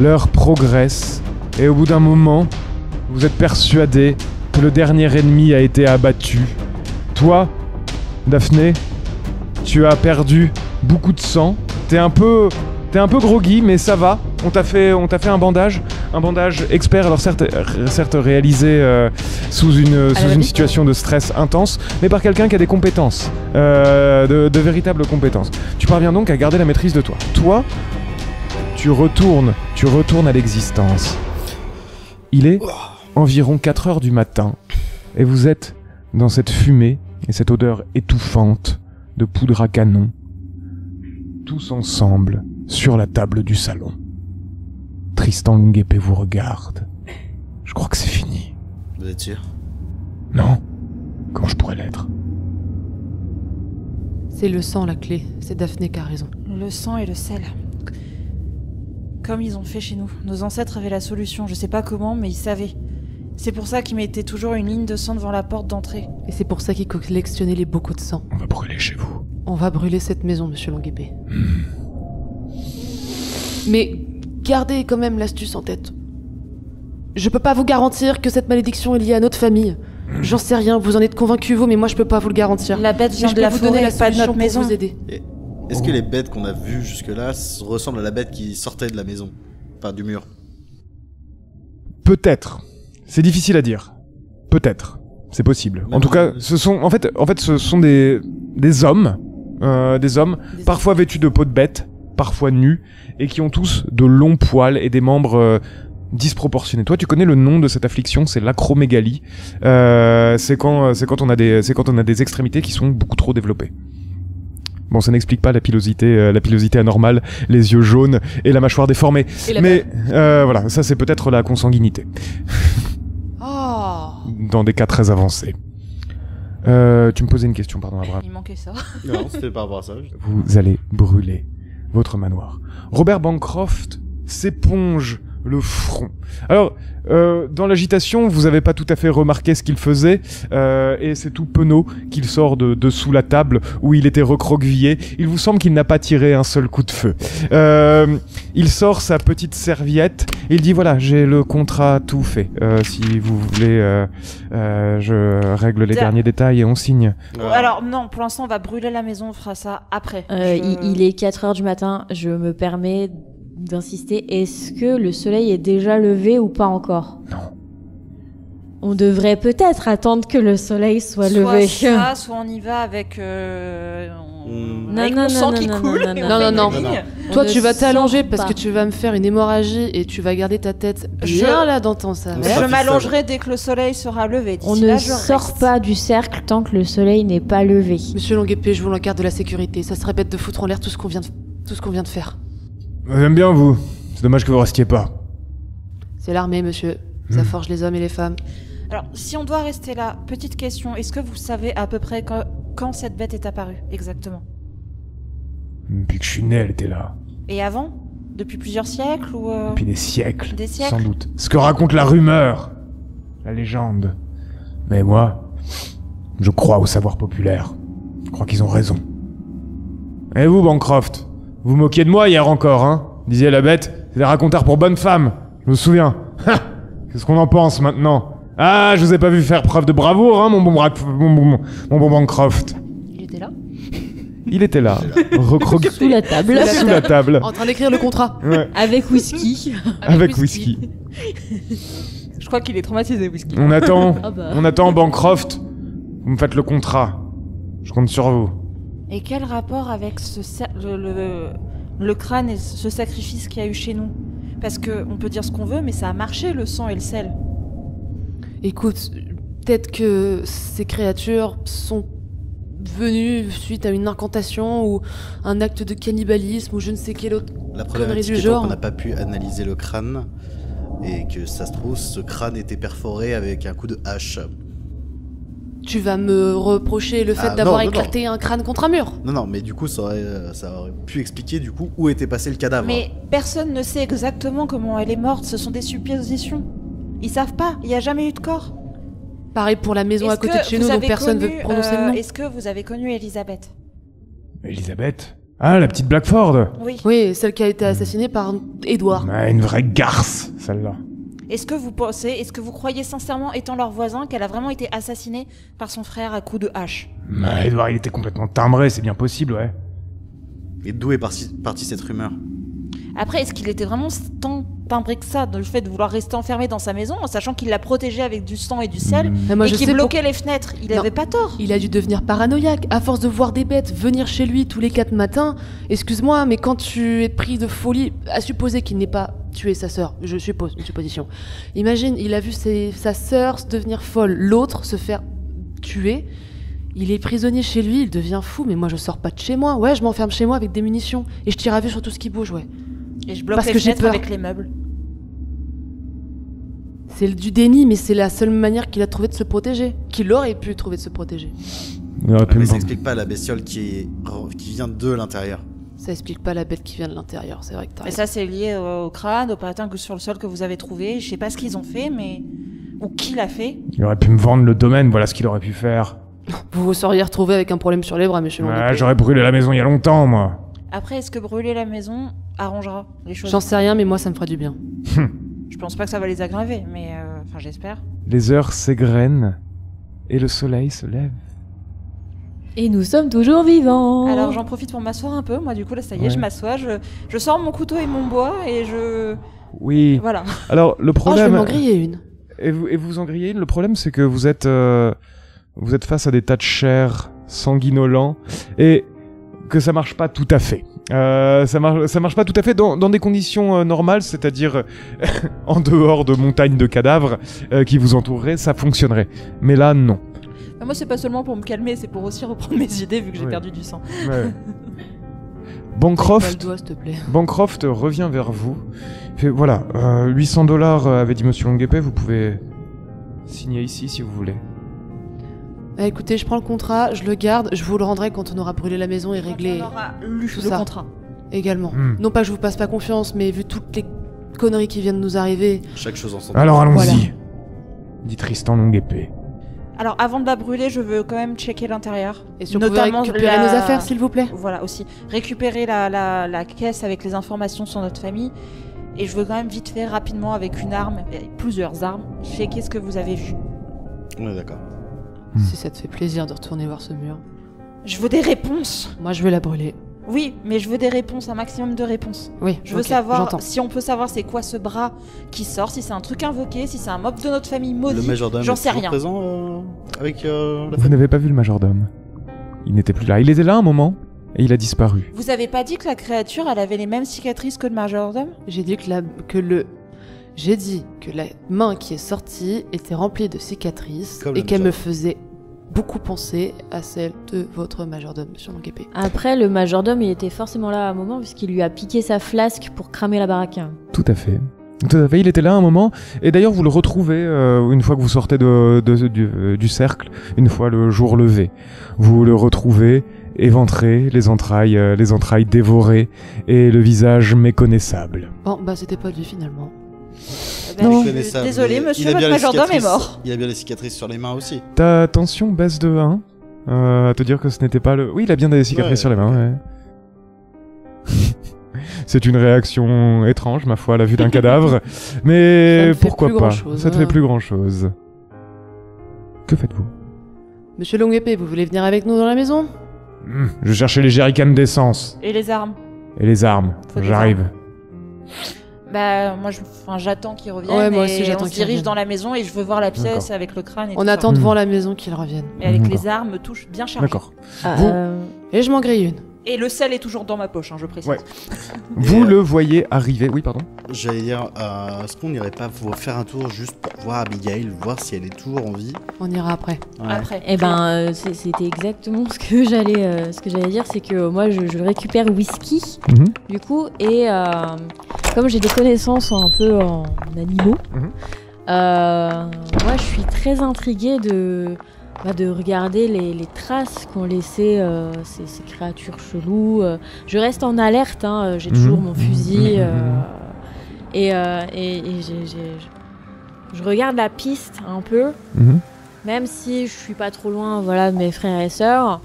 S1: l'heure progresse, et au bout d'un moment, vous êtes persuadé que le dernier ennemi a été abattu. Toi, Daphné, tu as perdu beaucoup de sang, t'es un peu groggy, mais ça va. On t'a fait un bandage expert, alors certes réalisé sous une situation de stress intense, mais par quelqu'un qui a des compétences, de véritables compétences. Tu parviens donc à garder la maîtrise de toi. Toi, tu retournes à l'existence. Il est environ 4 heures du matin, Et vous êtes dans cette fumée et cette odeur étouffante de poudre à canon, tous ensemble sur la table du salon. Tristan Longuepée vous regarde. Je crois que c'est fini.
S4: Vous êtes sûr?
S1: Non? Comment je pourrais l'être?
S2: C'est le sang la clé, c'est Daphné qui a raison.
S5: Le sang et le sel. Comme ils ont fait chez nous. Nos ancêtres avaient la solution, je sais pas comment, mais ils savaient. C'est pour ça qu'ils mettaient toujours une ligne de sang devant la porte d'entrée.
S2: Et c'est pour ça qu'ils collectionnaient les bocaux de sang.
S1: On va brûler chez vous.
S2: On va brûler cette maison, monsieur Longuepée. Mais gardez quand même l'astuce en tête. Je peux pas vous garantir que cette malédiction est liée à notre famille. J'en sais rien, vous en êtes convaincus vous, mais moi je peux pas vous le garantir.
S5: La bête
S2: Mais
S5: vient
S2: je
S5: de
S2: peux
S5: la
S2: vous donner
S5: forêt,
S2: la
S5: pas de
S2: solution
S5: notre
S2: pour
S5: maison.
S2: vous aider.
S4: Et est-ce que les bêtes qu'on a vues jusque-là ressemblent à la bête qui sortait de la maison? Enfin, du mur.
S1: Peut-être. C'est difficile à dire. Peut-être. C'est possible. En tout cas, ce sont des hommes, parfois vêtus de peau de bête, parfois nus, et qui ont tous de longs poils et des membres disproportionnés. Toi, tu connais le nom de cette affliction, c'est l'acromégalie. C'est quand on a des extrémités qui sont beaucoup trop développées. Bon, ça n'explique pas la pilosité anormale, les yeux jaunes et la mâchoire déformée. Mais voilà, ça c'est peut-être la consanguinité.
S2: Oh.
S1: Dans des cas très avancés. Tu me posais une question, pardon, Abraham.
S5: Il manquait ça.
S4: Non, c'était par rapport à ça.
S1: Vous allez brûler votre manoir. Robert Bancroft s'éponge le front. Alors, dans l'agitation, vous avez pas tout à fait remarqué ce qu'il faisait, et c'est tout penaud qu'il sort de sous la table où il était recroquevillé. Il vous semble qu'il n'a pas tiré un seul coup de feu. Il sort sa petite serviette, et il dit voilà, j'ai le contrat tout fait. Si vous voulez, je règle les derniers détails et on signe.
S5: Alors non, pour l'instant on va brûler la maison, on fera ça après.
S3: Il est 4h du matin, je me permets d'insister. Est-ce que le soleil est déjà levé ou pas encore?
S1: Non.
S3: On devrait peut-être attendre que le soleil soit levé.
S5: Soit on y va avec avec mon sang qui coule.
S2: Non. Toi,
S3: On
S2: tu
S3: ne
S2: vas t'allonger
S3: sort
S2: parce
S3: pas.
S2: que tu vas me faire une hémorragie et tu vas garder ta tête bien là dans ton sein.
S5: Je m'allongerai dès que le soleil sera levé.
S3: On
S5: D'ici
S3: ne
S5: là, je
S3: sort
S5: reste.
S3: pas du cercle tant que le soleil n'est pas levé.
S2: Monsieur Longuepée, je vous l'encarte de la sécurité. Ça serait bête de foutre en l'air tout ce qu'on vient de faire.
S1: J'aime bien vous. C'est dommage que vous restiez pas.
S2: C'est l'armée, monsieur. Ça forge les hommes et les femmes.
S5: Alors, si on doit rester là, petite question, est-ce que vous savez à peu près quand cette bête est apparue, exactement?
S1: Depuis que je suis né, elle était là.
S5: Et avant? Depuis plusieurs siècles ou
S1: Depuis des siècles.
S5: Des siècles.
S1: Sans doute. Ce que raconte la rumeur. La légende. Mais moi, je crois au savoir populaire. Je crois qu'ils ont raison. Et vous, Bancroft? Vous moquiez de moi hier encore, hein? Disiez la bête, c'est des racontars pour bonnes femmes. Je me souviens. Qu'est-ce qu'on en pense maintenant? Ah, je vous ai pas vu faire preuve de bravoure, hein, mon bon Bancroft.
S5: il était là?
S1: Il était là, recroquevillé
S3: Sous la table.
S1: sous la table,
S2: En train d'écrire le contrat.
S1: ouais,
S3: Avec whisky.
S1: avec whisky.
S5: Je crois qu'il est traumatisé, Whisky.
S1: On attend,
S3: Ah bah.
S1: on attend Bancroft. Vous me faites le contrat. Je compte sur vous.
S5: Et quel rapport avec le crâne et ce sacrifice qu'il y a eu chez nous? Parce que on peut dire ce qu'on veut, mais ça a marché le sang et le sel.
S2: Écoute, peut-être que ces créatures sont venues suite à une incantation ou un acte de cannibalisme ou je ne sais quelle autre
S4: La
S2: connerie
S4: problématique
S2: du
S4: étant
S2: genre.
S4: qu'on n'a pas pu analyser le crâne et que ça se trouve, ce crâne était perforé avec un coup de hache.
S2: Tu vas me reprocher le fait
S4: Ah,
S2: d'avoir
S4: non, non,
S2: éclaté un crâne contre un mur.
S4: Non, mais du coup, ça aurait pu expliquer du coup où était passé le cadavre.
S5: Mais personne ne sait exactement comment elle est morte, ce sont des suppositions. Ils savent pas, il n'y a jamais eu de corps.
S2: Pareil pour la maison à côté de chez nous, donc personne ne veut prononcer le nom.
S5: Est-ce que vous avez connu Elisabeth?
S1: Elisabeth? Ah, la petite Blackford.
S5: Oui.
S2: Oui, celle qui a été assassinée par Edouard.
S1: Ah, une vraie garce, celle-là.
S5: Est-ce que vous croyez sincèrement, étant leur voisin, qu'elle a vraiment été assassinée par son frère à coups de hache?
S1: Bah, Edouard, il était complètement timbré, c'est bien possible, ouais.
S4: Et d'où est partie cette rumeur?
S5: Après, est-ce qu'il était vraiment tant timbré que ça, le fait de vouloir rester enfermé dans sa maison, en sachant qu'il l'a protégé avec du sang et du sel,
S2: Mais moi,
S5: et
S2: je
S5: qu'il
S2: sais
S5: bloquait les fenêtres. Il
S2: Non.
S5: avait pas tort.
S2: Il a dû devenir paranoïaque à force de voir des bêtes venir chez lui tous les 4 matins. Excuse-moi, mais quand tu es pris de folie, à supposer qu'il n'ait pas tué sa sœur, je suppose, une supposition. Imagine, il a vu sa sœur devenir folle, l'autre se faire tuer. Il est prisonnier chez lui, il devient fou, mais moi je sors pas de chez moi. Ouais, je m'enferme chez moi avec des munitions et je tire à vue sur tout ce qui bouge, ouais.
S5: Et je bloque
S2: Parce
S5: les
S2: que j'ai
S5: fenêtres
S2: peur.
S5: avec les meubles.
S2: C'est du déni, mais c'est la seule manière qu'il a trouvé de se protéger. Qu'il aurait pu trouver de se protéger.
S1: Il aurait pu
S4: Mais
S1: me
S4: ça
S1: vendre.
S4: explique pas la bestiole qui vient de l'intérieur.
S2: Ça explique pas la bête qui vient de l'intérieur, c'est vrai que t'as
S5: Et
S2: raison.
S5: ça, c'est lié au crâne, au patin que sur le sol que vous avez trouvé. Je sais pas ce qu'ils ont fait, mais. Ou qui l'a fait.
S1: Il aurait pu me vendre le domaine, voilà ce qu'il aurait pu faire.
S2: Vous vous seriez retrouvé avec un problème sur les bras, monsieur
S1: Ouais,
S2: Longuepée.
S1: j'aurais brûlé la maison il y a longtemps, moi.
S5: Après, est-ce que brûler la maison arrangera les choses?
S2: J'en sais rien, mais moi ça me fera du bien.
S5: Je pense pas que ça va les aggraver, mais. Enfin, j'espère.
S1: Les heures s'égrènent et le soleil se lève.
S3: Et nous sommes toujours vivants.
S5: Alors, j'en profite pour m'asseoir un peu. Moi, du coup, là, ça y est,
S1: Ouais.
S5: je m'assois. Je sors mon couteau et mon bois et je.
S1: Oui.
S5: Voilà.
S1: Alors, le
S2: Oh, je vais
S1: problème...
S2: m'en griller une.
S1: Et vous en grillez une. Le problème, c'est que vous êtes face à des tas de chair sanguinolents et que ça marche pas tout à fait. Ça marche pas tout à fait dans des conditions normales, c'est-à-dire en dehors de montagnes de cadavres qui vous entoureraient, ça fonctionnerait. Mais là, non.
S5: Bah, moi, c'est pas seulement pour me calmer, c'est pour aussi reprendre mes idées vu que j'ai
S1: Ouais.
S5: perdu du sang.
S1: Ouais.
S2: Pas le
S1: Bancroft,
S2: doigt, s'il te plaît.
S1: Bancroft revient vers vous. Il fait, voilà, $800 avait dit Monsieur Longuepée, vous pouvez signer ici si vous voulez.
S2: Bah, écoutez, je prends le contrat, je le garde, je vous le rendrai quand on aura brûlé la maison et réglé
S5: On aura lu
S2: tout
S5: le
S2: ça.
S5: contrat.
S2: également.
S1: Hmm.
S2: Non pas que je vous passe pas confiance, mais vu toutes les conneries qui viennent de nous arriver,
S4: Chaque chose en son
S1: Alors allons-y,
S2: Voilà.
S1: dit Tristan Longuepée.
S5: Alors, avant de la brûler, je veux quand même checker l'intérieur.
S2: et si on pouvait récupérer nos affaires, s'il vous plaît.
S5: Voilà, aussi. Récupérer la caisse avec les informations sur notre famille. Et je veux quand même vite fait, rapidement, avec une arme, et plusieurs armes, checker ce que vous avez vu.
S4: On est d'accord.
S2: Si ça te fait plaisir de retourner voir ce mur.
S5: Je veux des réponses.
S2: Moi, je vais la brûler.
S5: Oui, mais je veux des réponses, un maximum de réponses.
S2: Oui,
S5: Je veux
S2: ok,
S5: savoir
S2: j'entends.
S5: si on peut savoir c'est quoi ce bras qui sort, si c'est un truc invoqué, si c'est un mob de notre famille
S4: Le
S5: maudit.
S4: majordome
S5: J'en
S4: est
S5: sais
S4: toujours
S5: rien.
S4: présent avec la
S1: Vous n'avez pas vu le majordome. Il n'était plus là. Il était là un moment et il a disparu.
S5: Vous avez pas dit que la créature, elle avait les mêmes cicatrices que le majordome?
S2: J'ai dit que la main qui est sortie était remplie de cicatrices
S4: Comme
S2: et
S4: le
S2: qu'elle me
S4: majordome.
S2: faisait beaucoup penser à celle de votre majordome, monsieur Longuepée.
S3: Après, le majordome, il était forcément là à un moment, puisqu'il lui a piqué sa flasque pour cramer la baraque.
S1: Tout à fait. Tout à fait, il était là un moment. Et d'ailleurs, vous le retrouvez une fois que vous sortez du cercle, une fois le jour levé. Vous le retrouvez éventré, les entrailles dévorées et le visage méconnaissable.
S2: Bon, bah c'était pas lui finalement.
S3: Non.
S5: Désolé, monsieur, votre majordome est mort.
S4: Il a bien les cicatrices sur les mains aussi.
S1: Ta tension baisse de 1. À te dire que ce n'était pas le... Oui, il a bien des cicatrices
S4: Ouais,
S1: sur les mains, ouais. C'est une réaction étrange, ma foi, à la vue d'un cadavre. Mais
S2: Ça ne fait
S1: pourquoi
S2: plus
S1: pas
S2: grand-chose,
S1: Ça ne fait
S2: hein.
S1: plus grand-chose. Que faites-vous
S2: Monsieur Longuepée, vous voulez venir avec nous dans la maison?
S1: Je cherchais les jerrycans d'essence.
S5: Et les armes?
S1: Et les armes.
S5: Faut des
S1: J'arrive.
S5: Bah, moi, j'attends qu'ils reviennent.
S2: Ouais, moi
S5: et
S2: aussi, j'attends
S5: on se
S2: qu'ils
S5: dirige
S2: reviennent.
S5: dans la maison et je veux voir la pièce
S1: D'accord.
S5: avec le crâne et
S2: On
S5: tout ça.
S2: attend devant la maison qu'il revienne.
S5: Mais avec
S1: D'accord.
S5: les armes, touche bien chargées.
S1: D'accord.
S3: Vous
S2: Et je m'en grille une.
S5: Et le sel est toujours dans ma poche, hein, je précise.
S1: Ouais. Vous le voyez arriver. Oui, pardon.
S4: J'allais dire, est-ce qu'on n'irait pas faire un tour juste pour voir Abigail, voir si elle est toujours en vie?
S2: On ira après.
S4: Ouais.
S5: Après.
S3: Eh ben, c'était exactement ce que j'allais dire, c'est que moi, je récupère whisky,
S1: Mhm.
S3: du coup, et comme j'ai des connaissances un peu en animaux,
S1: Mhm.
S3: moi, je suis très intriguée de regarder les traces qu'ont laissées ces créatures cheloues. Je reste en alerte, hein, j'ai toujours
S1: Mhm.
S3: mon fusil,
S1: Mhm.
S3: et je regarde la piste un peu.
S1: Mhm.
S3: Même si je suis pas trop loin, voilà, de mes frères et sœurs,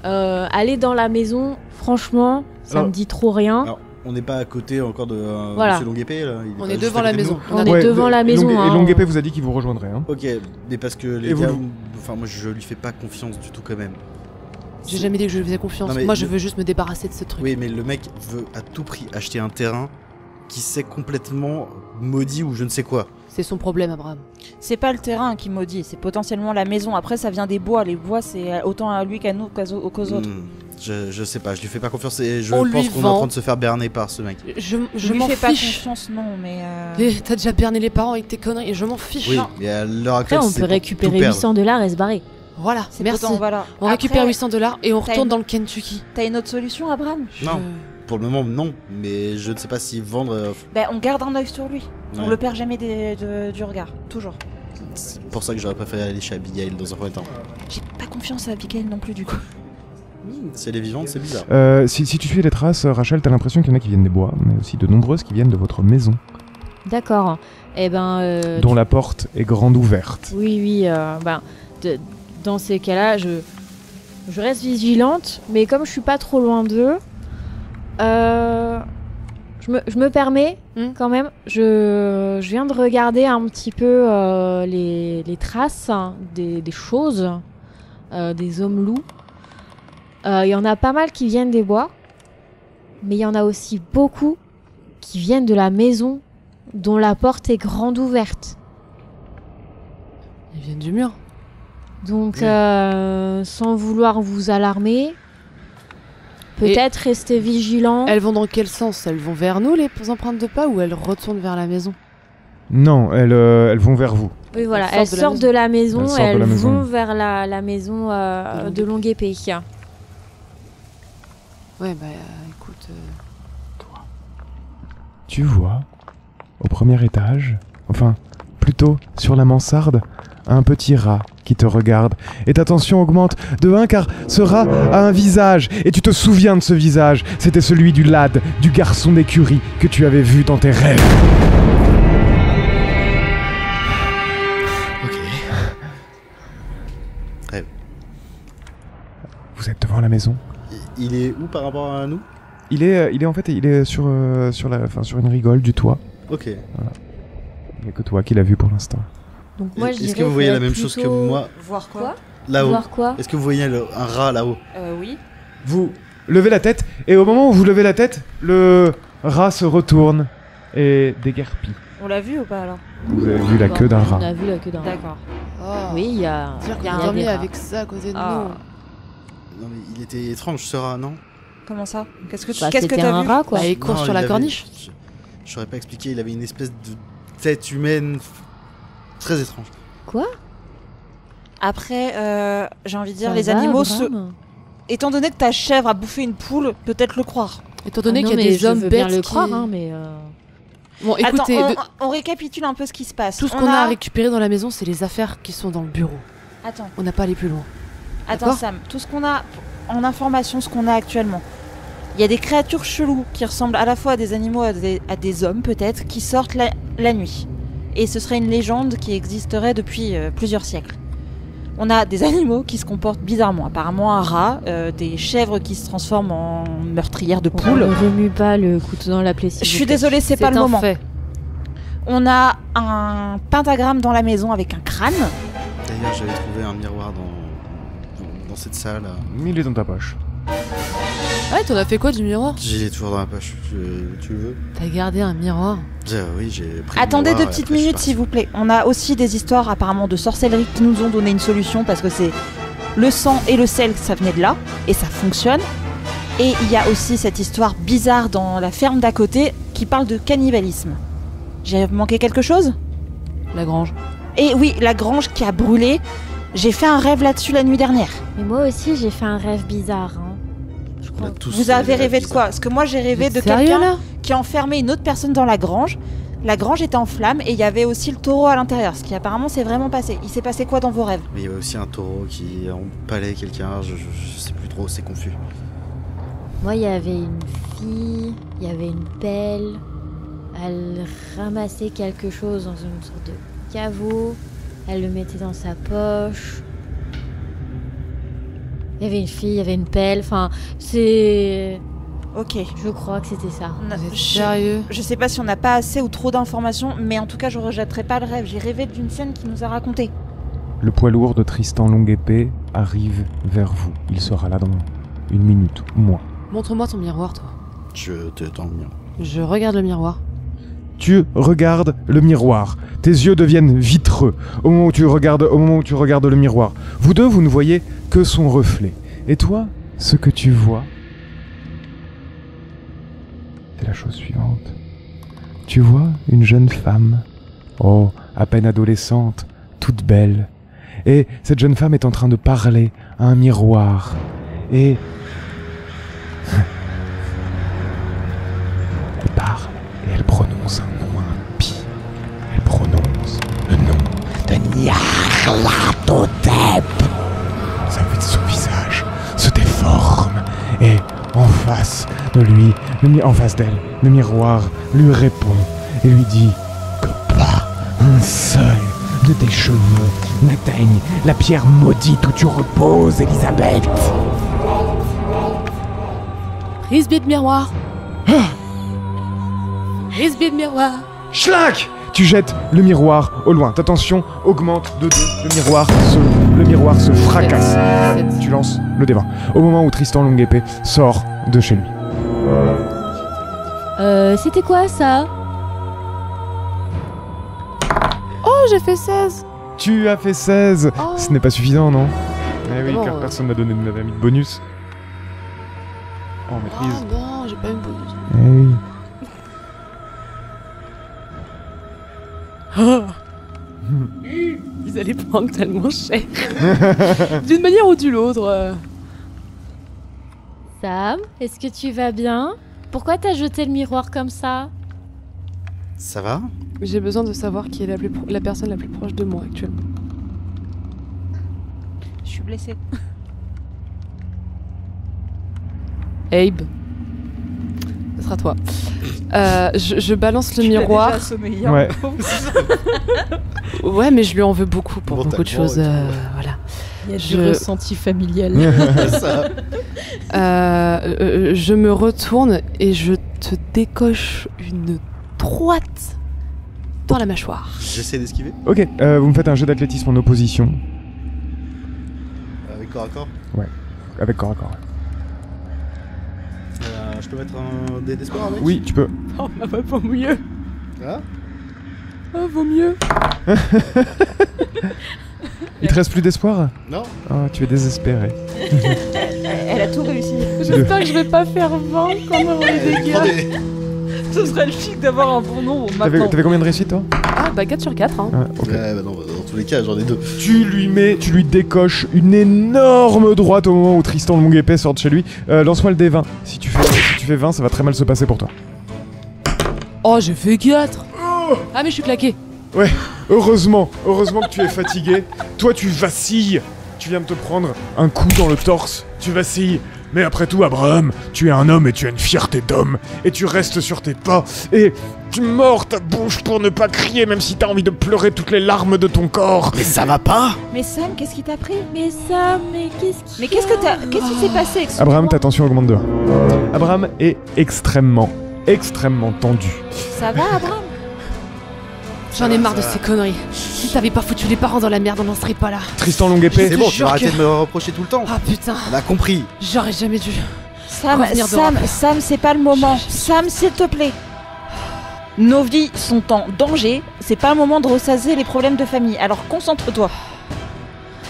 S3: aller dans la maison, franchement, ça
S1: Alors-
S3: me dit trop rien.
S4: Alors, on n'est pas à côté encore de
S3: Voilà.
S4: Monsieur Longuepée, là. Il est
S2: On
S4: pas
S2: est
S4: juste
S2: devant
S4: à
S2: la
S4: côté de
S2: maison.
S4: nous.
S3: On est devant la maison.
S1: Et
S3: hein.
S1: Longuepée vous a dit qu'il vous rejoindrait. Hein.
S4: Ok, mais parce que les
S1: Et
S4: gars,
S1: vous-
S4: enfin moi je lui fais pas confiance du tout quand même.
S2: J'ai jamais dit que je lui faisais confiance.
S4: Non, mais
S2: Moi, je
S4: le-
S2: veux juste me débarrasser de ce truc.
S4: Oui, mais le mec veut à tout prix acheter un terrain qui s'est complètement maudit ou je ne sais quoi.
S2: C'est son problème, Abraham.
S5: C'est pas le terrain qui maudit, c'est potentiellement la maison. Après, ça vient des bois. Les bois, c'est autant à lui qu'à nous qu'aux autres.
S4: Je sais pas, je lui fais pas confiance et je
S2: On
S4: pense
S2: lui
S4: qu'on est
S2: vend.
S4: en train de se faire berner par ce mec.
S2: Je
S5: lui
S2: m'en
S5: fais pas
S2: fiche.
S5: confiance, non, mais.
S2: T'as déjà berné les parents avec tes conneries et je m'en fiche.
S4: Oui, mais à l'heure
S3: Après,
S4: actuelle,
S3: on
S4: c'est
S3: peut
S4: pour
S3: récupérer
S4: tout perdre.
S3: 800$ et se barrer.
S2: Voilà,
S5: C'est
S2: merci.
S5: potent, voilà.
S2: On récupère
S5: Après,
S2: 800$ et on
S5: t'as
S2: retourne
S5: une-
S2: dans le Kentucky.
S5: T'as une autre solution, Abraham?
S4: Non. Pour le moment, non, mais je ne sais pas si vendre.
S5: Ben, on garde un œil sur lui. On
S4: Ouais.
S5: le perd jamais du regard. Toujours.
S4: C'est pour ça que j'aurais préféré aller chez Abigail dans un premier temps.
S5: J'ai pas confiance à Abigail non plus, du coup.
S4: Si elle est vivante, c'est bizarre.
S1: Si tu suis les traces, Rachel, t'as l'impression qu'il y en a qui viennent des bois, mais aussi de nombreuses qui viennent de votre maison,
S3: D'accord. Eh ben.
S1: dont la porte est grande ouverte.
S3: Oui, dans ces cas-là, je reste vigilante, mais comme je suis pas trop loin d'eux, je me permets quand même. Je viens de regarder un petit peu les traces des choses, des hommes loups. Il y en a pas mal qui viennent des bois, mais il y en a aussi beaucoup qui viennent de la maison dont la porte est grande ouverte.
S2: Ils viennent du mur.
S3: Donc, sans vouloir vous alarmer, peut-être rester vigilant.
S2: Elles vont dans quel sens? Elles vont vers nous, les empreintes de pas, ou elles retournent vers la maison?
S1: Non, elles vont vers vous.
S3: Oui, voilà,
S2: Elles
S3: elles
S2: sortent
S3: sortent de la maison,
S1: Elles sortent de
S3: elles
S1: la maison.
S3: vont vers la maison de Longue Épée.
S2: Ouais, bah écoute.
S1: Tu vois, au premier étage, enfin, plutôt sur la mansarde, un petit rat qui te regarde. Et ta tension augmente de 1 car ce rat a un visage. Et tu te souviens de ce visage. C'était celui du lad, du garçon d'écurie que tu avais vu dans tes rêves.
S4: Ok. Rêve.
S1: Vous êtes devant la maison.
S4: Il est où par rapport à nous?
S1: Il est sur une rigole du toit.
S4: Ok.
S1: Il n'y a que toi qui l'as vu pour l'instant.
S3: Donc moi, je
S4: Est-ce
S3: dirais
S4: que vous voyez la
S3: faudrait
S4: même chose que
S3: plutôt
S4: moi
S5: Voir quoi?
S4: là-haut?
S3: Voir quoi?
S4: Est-ce que vous voyez un rat là-haut?
S5: Oui.
S1: Vous levez la tête, et au moment où vous levez la tête, le rat se retourne et déguerpit.
S5: On l'a vu ou pas alors?
S1: Vous avez vu la queue d'un rat.
S3: On a vu la queue d'un rat.
S5: D'accord.
S2: Oh.
S3: Oui, il y a,
S2: C'est-à-dire
S3: il y a
S2: qu'on
S3: un
S2: dormait
S3: des rats.
S2: avec ça à côté de
S5: Ah.
S2: nous.
S4: Non mais il était étrange ce rat, non?
S5: Comment ça? Qu'est-ce que
S3: Bah,
S5: qu'est-ce que
S3: c'était
S5: t'as
S3: un
S5: vu?
S3: rat, quoi.
S2: Bah, il court
S4: Non,
S2: sur la
S4: avait-
S2: corniche.
S4: Je saurais pas expliquer, il avait une espèce de tête humaine très étrange.
S3: Quoi?
S5: Après, j'ai envie de dire,
S3: Ça
S5: les
S3: va,
S5: animaux
S3: Abraham
S5: Étant donné que ta chèvre a bouffé une poule, peut-être le croire.
S2: Étant donné
S3: Ah non,
S2: qu'il y a
S3: mais
S2: des
S3: je
S2: hommes
S3: veux bien
S2: bêtes
S3: le
S2: qui...
S3: croire, hein, mais...
S2: Bon, écoutez,
S5: Attends, on récapitule un peu ce qui se passe.
S2: tout ce qu'on a à récupérer dans la maison, c'est les affaires qui sont dans le bureau.
S5: Attends,
S2: On n'a pas allé plus loin.
S5: attends Sam, tout ce qu'on a en information, ce qu'on a actuellement. Il y a des créatures cheloues qui ressemblent à la fois à des animaux, à des hommes peut-être, qui sortent la nuit. Et ce serait une légende qui existerait depuis plusieurs siècles. On a des animaux qui se comportent bizarrement. Apparemment un rat, des chèvres qui se transforment en meurtrières de
S3: On
S5: poules.
S3: ne remue pas le couteau dans la plaie. s'il
S5: Je
S3: vous
S5: suis
S3: plaît.
S5: désolée, c'est pas le
S2: un
S5: moment.
S2: fait.
S5: On a un pentagramme dans la maison avec un crâne.
S4: D'ailleurs, j'avais trouvé un miroir dans cette salle.
S1: Il est dans ta poche.
S2: Ouais, t'en as fait quoi du miroir?
S4: J'ai toujours dans la poche. Tu le veux?
S2: T'as gardé un miroir?
S4: Oui, j'ai pris le
S5: Attendez
S4: miroir
S5: deux
S4: et
S5: petites
S4: après, je suis
S5: minutes
S4: parti.
S5: s'il vous plaît. On a aussi des histoires apparemment de sorcellerie qui nous ont donné une solution parce que c'est le sang et le sel, ça venait de là et ça fonctionne. Et il y a aussi cette histoire bizarre dans la ferme d'à côté qui parle de cannibalisme. J'ai manqué quelque chose?
S2: La grange.
S5: Et oui, la grange qui a brûlé. J'ai fait un rêve là-dessus la nuit dernière.
S3: Mais moi aussi, j'ai fait un rêve bizarre. Hein. Je
S4: On
S3: crois.
S4: a tous
S5: Vous
S4: fait
S5: avez
S4: des
S5: rêvé
S4: rêves
S5: de quoi? Parce que moi j'ai rêvé de
S2: Sérieux
S5: quelqu'un
S2: là?
S5: qui a enfermé une autre personne dans la grange. La grange était en flammes et il y avait aussi le taureau à l'intérieur, ce qui apparemment s'est vraiment passé. Il s'est passé quoi dans vos rêves?
S4: Mais il y avait aussi un taureau qui empalait quelqu'un, je sais plus trop, c'est confus.
S3: Moi, il y avait une fille, il y avait une pelle. Elle ramassait quelque chose dans une sorte de caveau. Elle le mettait dans sa poche. Il y avait une fille, il y avait une pelle. Enfin, c'est...
S5: Ok.
S3: Je crois que c'était ça.
S2: Vous êtes
S5: Je,
S2: sérieux?
S5: je sais pas si on n'a pas assez ou trop d'informations, mais en tout cas je rejetterai pas le rêve. J'ai rêvé d'une scène qui nous a raconté.
S1: Le poids lourd de Tristan Longue-Épée arrive vers vous. Il sera là dans 1 minute ou moins.
S2: Montre-moi ton miroir, toi.
S4: Je te tends bien.
S2: Je regarde le miroir.
S1: tu regardes le miroir. Tes yeux deviennent vitreux au moment où tu regardes le miroir. Vous deux, vous ne voyez que son reflet. Et toi, ce que tu vois, c'est la chose suivante. Tu vois une jeune femme, à peine adolescente, toute belle. Et cette jeune femme est en train de parler à un miroir. Et... elle parle et elle prononce un nom impie. Elle prononce le nom de Nyarlathotep. Son visage se déforme et en face de lui, en face d'elle, le miroir lui répond et lui dit que pas un seul de tes cheveux n'atteigne la pierre maudite où tu reposes, Elisabeth.
S2: Frisbee de miroir. Frisbee de miroir.
S1: Schlack! Tu jettes le miroir au loin. Ta tension augmente de 2. Le miroir se fracasse. Tu lances le D20. Au moment où Tristan Longue-Épée sort de chez lui.
S3: C'était quoi ça?
S2: Oh, j'ai fait 16.
S1: Tu as fait 16.
S2: Oh.
S1: Ce n'est pas suffisant, non? Eh oui,
S2: Bon,
S1: car personne n'a donné de mis de bonus. Oh, maîtrise.
S2: Oh non, j'ai pas eu de bonus.
S1: Eh oui.
S2: Ils allaient prendre tellement cher. D'une manière ou d'une autre.
S3: Sam, est-ce que tu vas bien? Pourquoi t'as jeté le miroir comme ça?
S4: Ça va?
S2: J'ai besoin de savoir qui est la personne la plus proche de moi actuellement.
S5: Je suis blessée.
S2: Abe. Ce sera toi. Je balance le miroir.
S1: Ouais.
S2: Ouais, mais je lui en veux beaucoup pour
S4: Bon,
S2: beaucoup de choses. Voilà.
S3: Il y a
S2: Je-
S3: du ressenti familial.
S4: Ça.
S2: Je me retourne et je te décoche une droite dans la mâchoire.
S4: J'essaie d'esquiver.
S1: Ok, vous me faites un jeu d'athlétisme en opposition.
S4: Avec corps à corps.
S1: Avec corps à corps.
S4: Je peux mettre un dé d'espoir avec?
S1: Oui, tu peux.
S2: Oh, bah, vaut mieux.
S4: Ah?
S2: Oh, vaut mieux.
S1: Il te reste plus d'espoir?
S4: Non.
S1: Oh, tu es désespéré.
S5: Elle a tout réussi.
S2: J'espère que je vais pas faire 20 quand on aura les dégâts.
S4: Prenez.
S5: Ce serait le chic d'avoir un bon nombre maintenant.
S1: T'avais combien de réussites, toi?
S2: Ah, bah 4 sur 4. Hein.
S1: Ah, ok.
S4: Ouais, bah non, dans tous les cas, j'en ai 2.
S1: Tu lui décoches une énorme droite au moment où Tristan le Longue-Épée sort de chez lui. Lance-moi le D20. Si tu fais 20, ça va très mal se passer pour toi.
S2: Oh, j'ai fait 4. Ah, mais je suis claqué.
S1: Ouais, heureusement que tu es fatigué. Toi, tu vacilles. Tu viens de te prendre un coup dans le torse. Tu vacilles. Mais après tout, Abraham, tu es un homme et tu as une fierté d'homme. Et tu restes sur tes pas. Et tu mords ta bouche pour ne pas crier, même si t'as envie de pleurer toutes les larmes de ton corps.
S4: Mais ça va pas?
S5: Mais Sam, qu'est-ce qui t'a pris?
S3: Mais Sam, mais qu'est-ce
S5: Mais qu'est-ce qui s'est passé avec ce
S1: Abraham, ta
S5: miroir?
S1: tension augmente de 1. Abraham est extrêmement tendu.
S5: Ça va, Abraham?
S2: J'en ai marre de ces conneries. Si t'avais pas foutu les parents dans la merde, on n'en serait pas là.
S1: Tristan Longue-Épée.
S4: C'est bon, tu
S2: jure
S4: vas arrêter
S2: que-
S4: de me reprocher tout le temps.
S2: Ah putain,
S4: On a compris.
S2: j'aurais jamais dû.
S5: Sam,
S2: Revenir de
S5: Sam,
S2: rappel.
S5: Sam, c'est pas le moment. Sam, s'il te plaît. Nos vies sont en danger. C'est pas le moment de ressasser les problèmes de famille. Alors concentre-toi.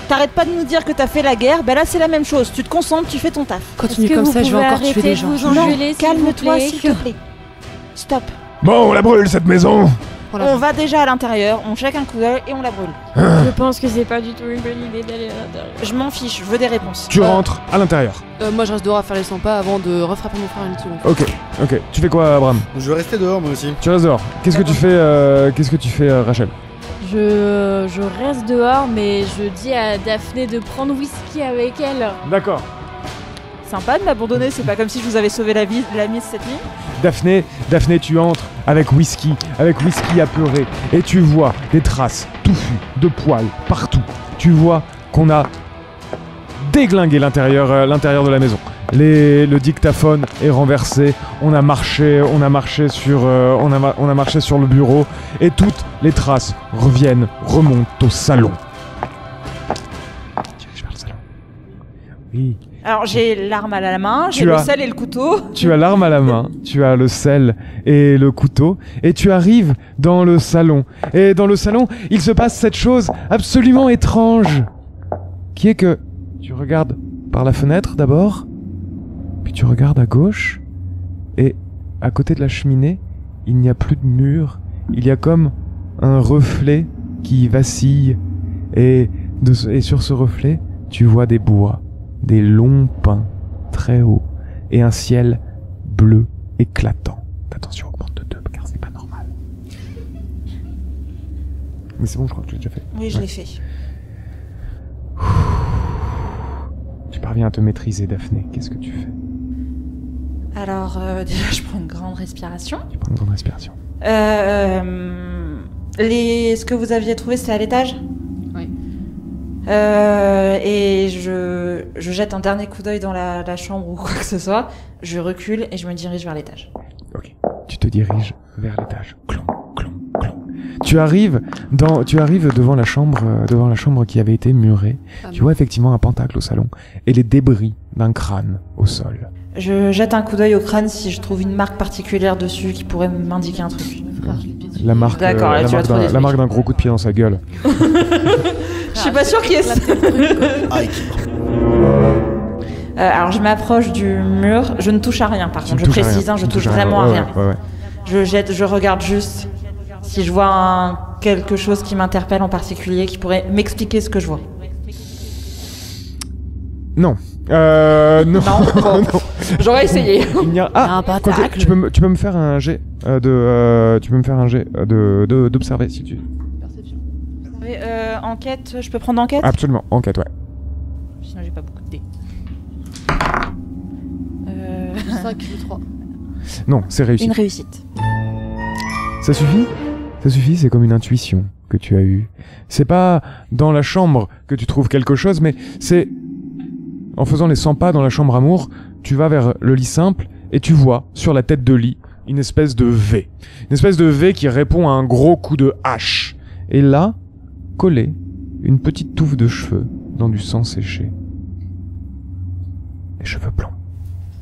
S5: T'arrêtes pas de nous dire que t'as fait la guerre. Ben là, c'est la même chose. Tu te concentres, tu fais ton taf.
S2: Continue comme ça, je vais encore tuer des gens.
S3: Vous
S5: Non,
S3: engueuler,
S5: calme-toi,
S3: s'il
S5: s'il
S3: vous
S5: te plaît. Stop.
S1: Bon, on la brûle cette maison.
S2: Voilà.
S5: On va déjà à l'intérieur, on jette un coup d'œil et on la brûle.
S3: Je pense que c'est pas du tout une bonne idée d'aller à l'intérieur.
S5: Je m'en fiche, je veux des réponses.
S1: Tu rentres à l'intérieur.
S2: Moi, je reste dehors à faire les 100 pas avant de refrapper mon frère une seconde.
S1: Ok. Tu fais quoi, Abraham?
S4: Je vais rester dehors, moi aussi.
S1: Tu restes dehors. Qu'est-ce que tu fais, Rachel?
S3: Je reste dehors, mais je dis à Daphné de prendre whisky avec elle.
S1: D'accord.
S5: Sympa de m'abandonner, c'est pas comme si je vous avais sauvé la mise cette nuit.
S1: Daphné, tu entres avec whisky apeuré, et tu vois des traces touffues de poils partout. Tu vois qu'on a déglingué l'intérieur de la maison. Le dictaphone est renversé. On a marché sur le bureau, et toutes les traces remontent au salon. Tu veux que je parle au salon? Oui.
S5: Alors j'ai l'arme à la main, j'ai le sel et le couteau.
S1: Tu as l'arme à la main, tu as le sel et le couteau, et tu arrives dans le salon. Et dans le salon, il se passe cette chose absolument étrange, qui est que tu regardes par la fenêtre d'abord, puis tu regardes à gauche, et à côté de la cheminée, il n'y a plus de mur, il y a comme un reflet qui vacille, et sur ce reflet, tu vois des bois. Des longs pins très hauts et un ciel bleu éclatant. Attention, augmente de 2 car c'est pas normal. Mais c'est bon, je crois que tu l'as déjà fait.
S5: Oui, je l'ai fait.
S1: Tu parviens à te maîtriser, Daphné. Qu'est-ce que tu fais?
S5: Alors, déjà, je prends une grande respiration.
S1: Tu prends une grande respiration.
S5: Ce que vous aviez trouvé, c'était à l'étage?
S2: Oui.
S5: Et je jette un dernier coup d'œil dans la chambre ou quoi que ce soit. Je recule et je me dirige vers l'étage.
S1: Ok. Tu te diriges vers l'étage. Clon, clon, clon. Tu arrives devant la chambre qui avait été murée. Tu vois effectivement un pentacle au salon et les débris d'un crâne au sol.
S5: Je jette un coup d'œil au crâne si je trouve une marque particulière dessus qui pourrait m'indiquer un truc.
S1: La marque d'un gros coup de pied dans sa gueule.
S5: Je suis pas sûre qui est ça. Alors je m'approche du mur, je ne touche à rien par contre, je précise, je touche vraiment à rien.
S1: Ouais.
S5: Je regarde juste si je vois quelque chose qui m'interpelle en particulier, qui pourrait m'expliquer ce que je vois.
S1: Non. Non.
S5: Non.
S1: Non.
S5: J'aurais essayé.
S1: Il n'y a... Ah,
S2: pentacle.
S1: tu peux me faire un jet d'observer si tu...
S2: Perception.
S5: Enquête, je peux prendre enquête?
S1: Absolument, enquête, ouais.
S5: Sinon j'ai pas beaucoup de dés.
S2: 5 ou 3.
S1: Non, c'est réussi.
S5: Une réussite.
S1: Ça suffit? Ça suffit, c'est comme une intuition que tu as eue. C'est pas dans la chambre que tu trouves quelque chose, mais c'est... En faisant les 100 pas dans la chambre amour, tu vas vers le lit simple et tu vois, sur la tête de lit, une espèce de V. Une espèce de V qui répond à un gros coup de hache. Et là, collé, une petite touffe de cheveux dans du sang séché. Des cheveux blonds.